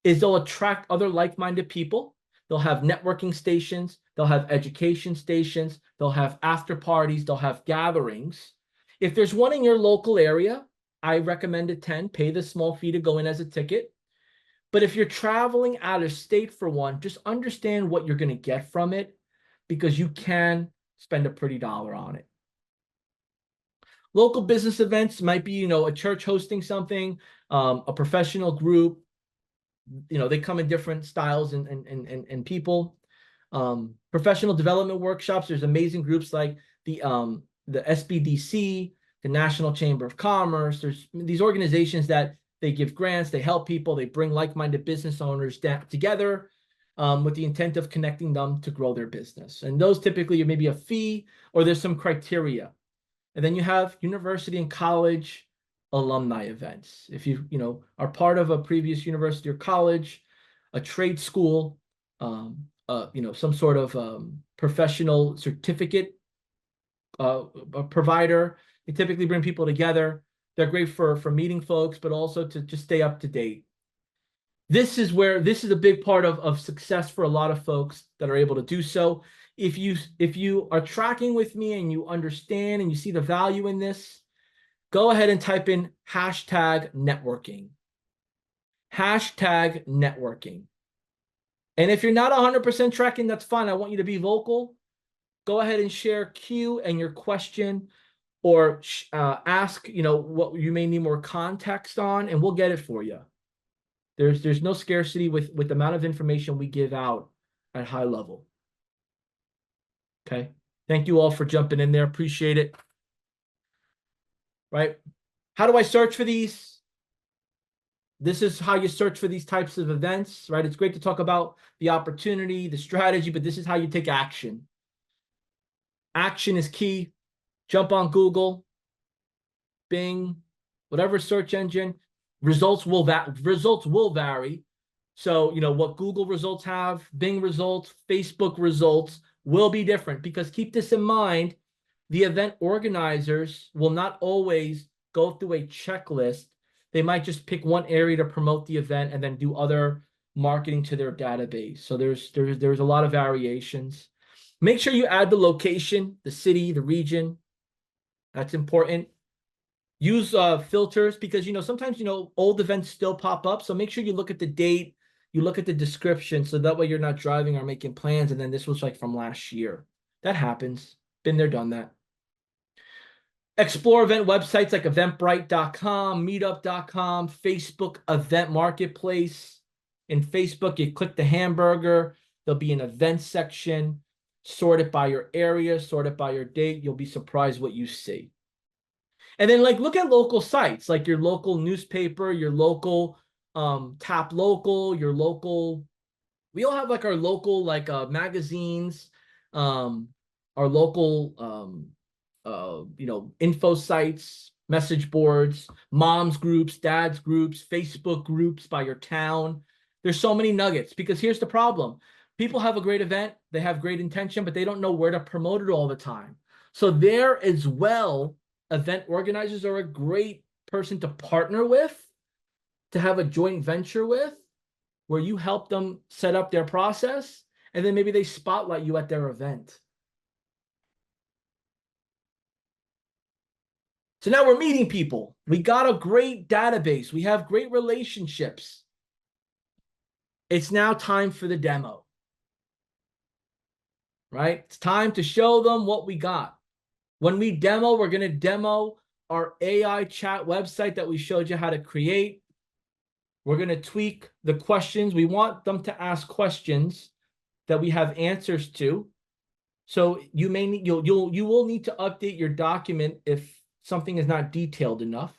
S1: is they'll attract other like-minded people. They'll have networking stations. They'll have education stations. They'll have after parties. They'll have gatherings. If there's one in your local area, I recommend attend. Pay the small fee to go in as a ticket. But if you're traveling out of state for one, just understand what you're going to get from it, because you can spend a pretty dollar on it. Local business events might be, a church hosting something, a professional group. They come in different styles and people. Professional development workshops. There's amazing groups like the SBDC, the National Chamber of Commerce. There's these organizations that they give grants, they help people, they bring like-minded business owners together with the intent of connecting them to grow their business. And those typically are maybe a fee, or there's some criteria. And then you have university and college alumni events. If you are part of a previous university or college, a trade school, some sort of professional certificate provider, they typically bring people together. They're great for meeting folks, but also to just stay up to date. This is a big part of success for a lot of folks that are able to do so. If you are tracking with me and you understand and you see the value in this, go ahead and type in #networking. #networking. And if you're not 100% tracking, that's fine. I want you to be vocal. Go ahead and share Q and your question, or ask, what you may need more context on, and we'll get it for you. There's no scarcity with the amount of information we give out at high level. Okay. Thank you all for jumping in there. Appreciate it. Right. How do I search for these? This is how you search for these types of events, right? It's great to talk about the opportunity, the strategy, but this is how you take action. Action is key. Jump on Google, Bing, whatever search engine. Results will vary. So, what Google results have, Bing results, Facebook results will be different, because keep this in mind, the event organizers will not always go through a checklist. They might just pick one area to promote the event and then do other marketing to their database. So there's a lot of variations. Make sure you add the location, the city, the region. That's important. Use filters, because sometimes old events still pop up. So make sure you look at the date, you look at the description, so that way you're not driving or making plans and then this was like from last year. That happens. Been there, done that. Explore event websites like eventbrite.com, meetup.com, Facebook event marketplace. In Facebook, you click the hamburger, there'll be an event section. Sort it by your area, sort it by your date. You'll be surprised what you see. And then look at local sites, like your local newspaper, your local Tap Local, your local. We all have our local magazines, our local info sites, message boards, moms groups, dads groups, Facebook groups by your town. There's so many nuggets, because here's the problem. People have a great event, they have great intention, but they don't know where to promote it all the time. So there as well, event organizers are a great person to partner with, to have a joint venture with, where you help them set up their process, and then maybe they spotlight you at their event. So now we're meeting people. We got a great database. We have great relationships. It's now time for the demo. Right? It's time to show them what we got. When we demo, we're going to demo our AI chat website that we showed you how to create. We're going to tweak the questions. We want them to ask questions that we have answers to. So you will need to update your document if something is not detailed enough.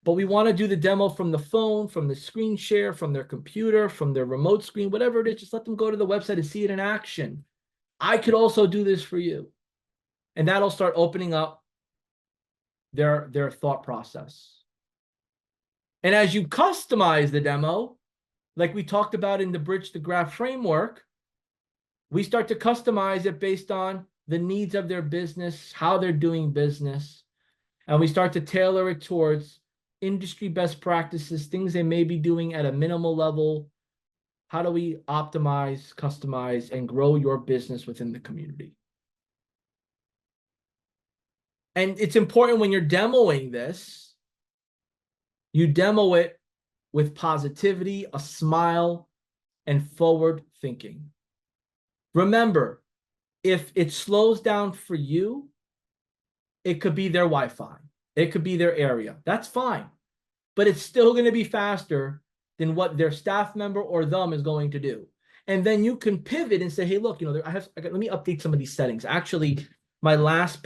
S1: But we want to do the demo from the phone, from the screen share, from their computer, from their remote screen, whatever it is. Just let them go to the website and see it in action. I could also do this for you. And that'll start opening up their thought process. And as you customize the demo, like we talked about in the Bridge to Graph framework, we start to customize it based on the needs of their business, how they're doing business. And we start to tailor it towards industry best practices, things they may be doing at a minimal level. How do we optimize, customize, and grow your business within the community? And it's important when you're demoing this, you demo it with positivity, a smile, and forward thinking. Remember, if it slows down for you, it could be their Wi-Fi. It could be their area. That's fine. But it's still going to be faster than what their staff member or them is going to do. And then you can pivot and say, hey, look, let me update some of these settings. Actually, my last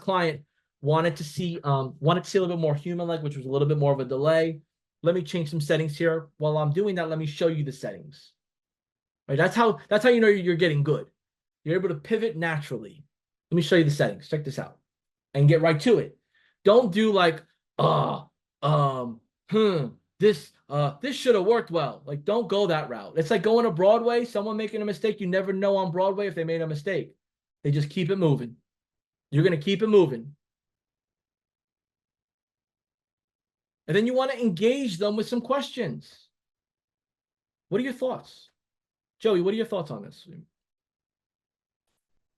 S1: client wanted to see a little bit more human-like, which was a little bit more of a delay. Let me change some settings here. While I'm doing that, let me show you the settings. Right? That's how you know you're getting good. You're able to pivot naturally. Let me show you the settings. Check this out. And get right to it. Don't do this should have worked well. Don't go that route. It's like going to Broadway, someone making a mistake. You never know on Broadway if they made a mistake. They just keep it moving. You're going to keep it moving. And then you want to engage them with some questions. What are your thoughts? Joey, what are your thoughts on this?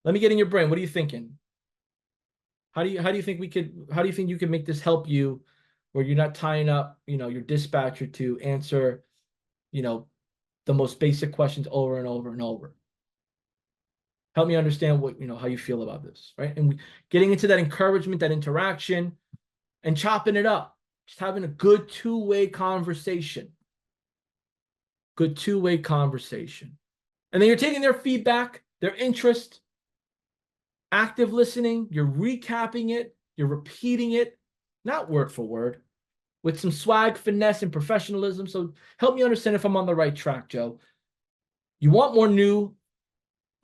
S1: Let me get in your brain. What are you thinking? How do you think you can make this help you, where you're not tying up, your dispatcher to answer, the most basic questions over and over and over? Help me understand how you feel about this, right? And getting into that encouragement, that interaction, and chopping it up. Just having a good two-way conversation. Good two-way conversation. And then you're taking their feedback, their interest, active listening, you're recapping it, you're repeating it, not word for word. with some swag, finesse, and professionalism. So help me understand if I'm on the right track, Joe. You want more new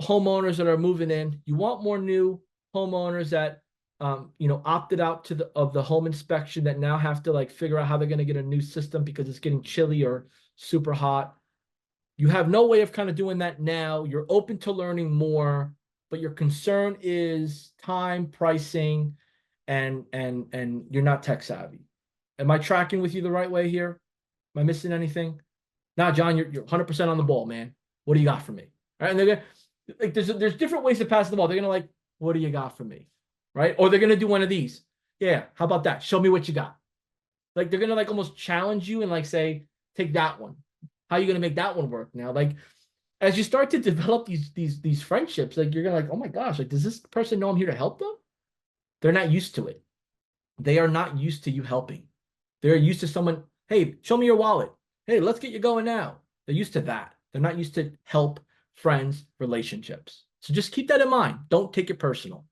S1: homeowners that are moving in. You want more new homeowners that opted out of the home inspection that now have to like figure out how they're going to get a new system because it's getting chilly or super hot. You have no way of kind of doing that now. You're open to learning more, but your concern is time, pricing, and you're not tech savvy. Am I tracking with you the right way here? Am I missing anything? Nah, John, you're 100% on the ball, man. What do you got for me? Right? And they're gonna like there's different ways to pass the ball. They're gonna like, what do you got for me? Right? Or they're gonna do one of these. Yeah, how about that? Show me what you got. Like they're gonna like almost challenge you and like say, take that one. How are you gonna make that one work now? Like as you start to develop these friendships, like you're gonna like, oh my gosh, like does this person know I'm here to help them? They're not used to it. They are not used to you helping. They're used to someone, hey, show me your wallet. Hey, let's get you going now. They're used to that. They're not used to help, friends, relationships. So just keep that in mind. Don't take it personal.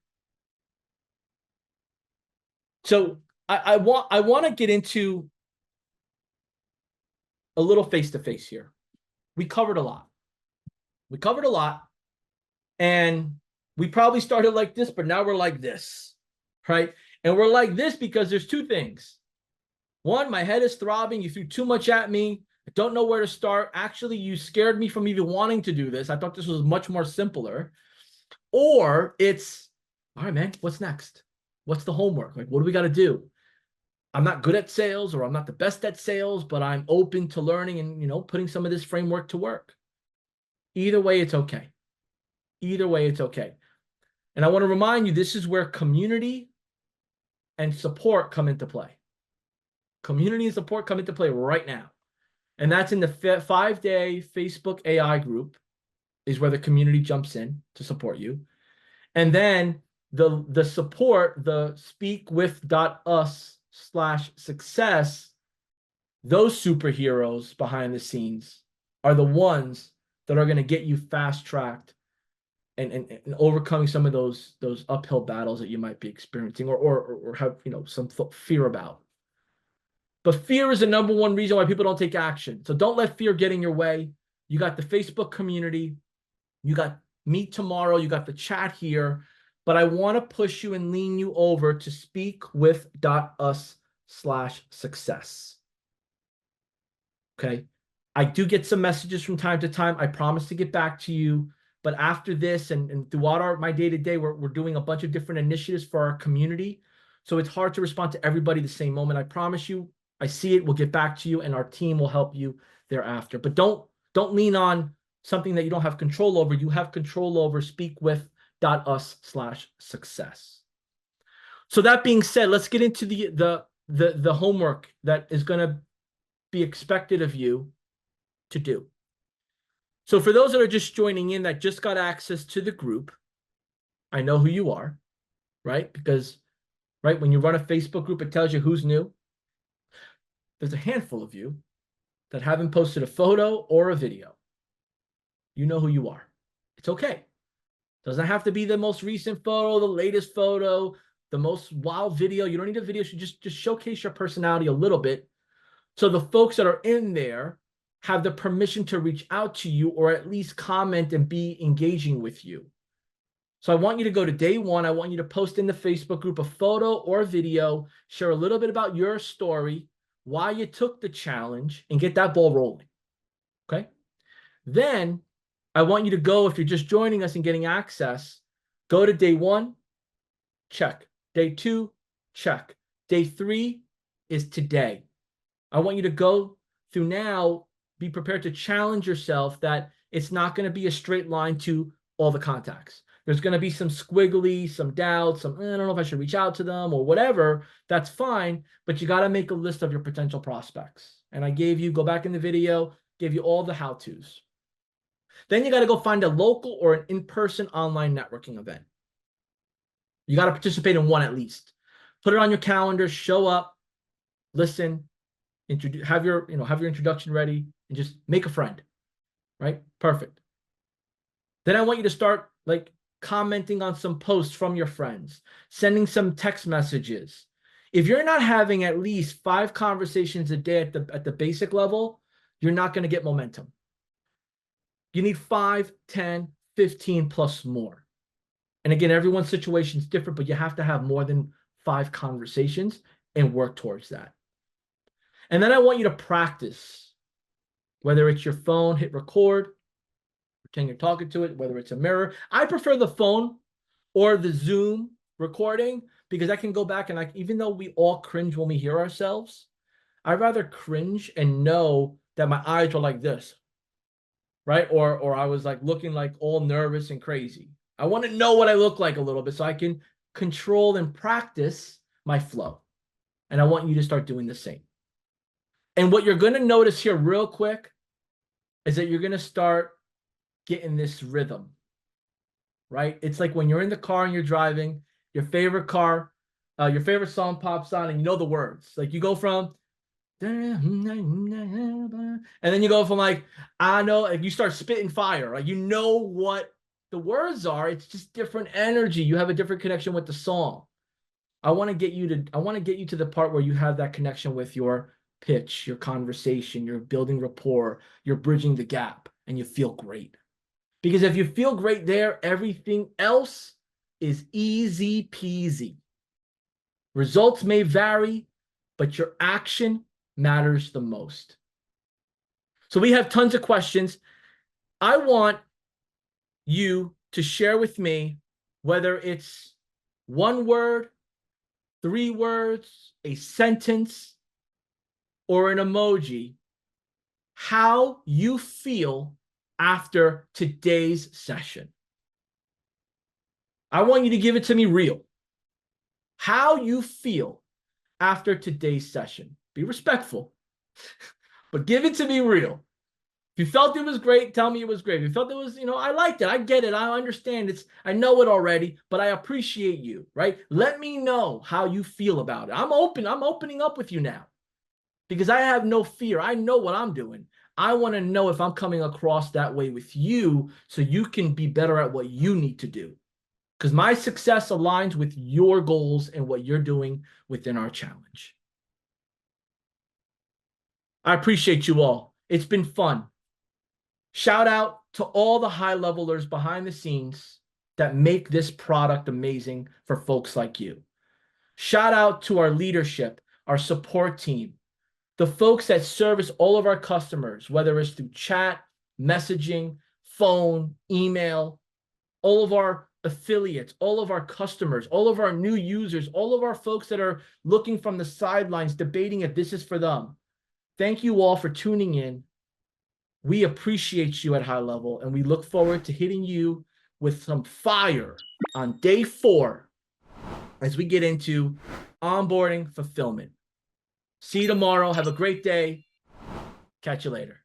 S1: So I want to get into a little face-to-face here. We covered a lot. And we probably started like this, but now we're like this, right? And we're like this because there's two things. One, my head is throbbing. You threw too much at me. I don't know where to start. Actually, you scared me from even wanting to do this. I thought this was much more simpler. Or it's, all right, man, what's next? What's the homework? Like, what do we got to do? I'm not good at sales or I'm not the best at sales, but I'm open to learning and, putting some of this framework to work. Either way, it's okay. Either way, it's okay. And I want to remind you, this is where community and support come into play. Community and support come into play right now. And that's in the 5-day Facebook AI group is where the community jumps in to support you. And then the support, the speakwith.us/success, those superheroes behind the scenes are the ones that are going to get you fast-tracked and overcoming some of those uphill battles that you might be experiencing or have some fear about. But fear is the number one reason why people don't take action. So don't let fear get in your way. You got the Facebook community. You got Meet Tomorrow. You got the chat here. But I want to push you and lean you over to speakwith.us/success. Okay. I do get some messages from time to time. I promise to get back to you. But after this and throughout my day-to-day, we're doing a bunch of different initiatives for our community. So it's hard to respond to everybody the same moment. I promise you, I see it. We'll get back to you and our team will help you thereafter. But don't lean on something that you don't have control over. You have control over speakwith.us/success. So that being said, let's get into the homework that is going to be expected of you to do. So for those that are just joining in, that just got access to the group, I know who you are, right? Because, right, when you run a Facebook group, it tells you who's new. There's a handful of you that haven't posted a photo or a video. You know who you are. It's okay. Doesn't have to be the most recent photo, the latest photo, the most wild video. You don't need a video. You just showcase your personality a little bit. So the folks that are in there have the permission to reach out to you or at least comment and be engaging with you. So I want you to go to day one. I want you to post in the Facebook group a photo or a video, share a little bit about your story, why you took the challenge, and get that ball rolling. Okay? Then I want you to go, if you're just joining us and getting access, go to day one, check. Day two, check. Day three is today. I want you to go through now, be prepared to challenge yourself that it's not going to be a straight line to all the contacts. There's going to be some squiggly, some doubts, I don't know if I should reach out to them or whatever. That's fine, but you got to make a list of your potential prospects. And I go back in the video, gave you all the how-tos. Then you got to go find a local or an in-person online networking event. You got to participate in one at least. Put it on your calendar, show up, listen, have your introduction ready, and just make a friend, right? Perfect. Then I want you to start like commenting on some posts from your friends, sending some text messages, If you're not having at least 5 conversations a day at the basic level, you're not going to get momentum. You need 5, 10, 15 plus more. And again, everyone's situation is different, but you have to have more than 5 conversations and work towards that. And then I want you to practice, whether it's your phone, hit record, pretend you're talking to it, whether it's a mirror. I prefer the phone or the Zoom recording because I can go back and even though we all cringe when we hear ourselves, I'd rather cringe and know that my eyes were like this, right? Or I was like looking like all nervous and crazy. I want to know what I look like a little bit so I can control and practice my flow. And I want you to start doing the same. And what you're going to notice here real quick is that you're going to start getting this rhythm, right? It's like when you're in the car and you're driving, your favorite song pops on and you know the words. Like you go from, and then you go from like, I know, like you start spitting fire. Like you know what the words are. It's just different energy. You have a different connection with the song. I want to get you to the part where you have that connection with your pitch, your conversation, you're building rapport, you're bridging the gap, and you feel great. Because if you feel great there, everything else is easy peasy. Results may vary, but your action matters the most. So we have tons of questions. I want you to share with me whether it's 1 word, 3 words, a sentence, or an emoji, how you feel after today's session. I want you to give it to me real. How you feel after today's session. Be respectful, but give it to me real. If you felt it was great, tell me it was great. If you felt it was, I liked it. I get it. I understand. I know it already, but I appreciate you, right? Let me know how you feel about it. I'm opening up with you now because I have no fear. I know what I'm doing. I want to know if I'm coming across that way with you so you can be better at what you need to do. Because my success aligns with your goals and what you're doing within our challenge. I appreciate you all. It's been fun. Shout out to all the high levelers behind the scenes that make this product amazing for folks like you. Shout out to our leadership, our support team, the folks that service all of our customers, whether it's through chat, messaging, phone, email, all of our affiliates, all of our customers, all of our new users, all of our folks that are looking from the sidelines, debating if this is for them. Thank you all for tuning in. We appreciate you at High Level, and we look forward to hitting you with some fire on day 4 as we get into onboarding fulfillment. See you tomorrow. Have a great day. Catch you later.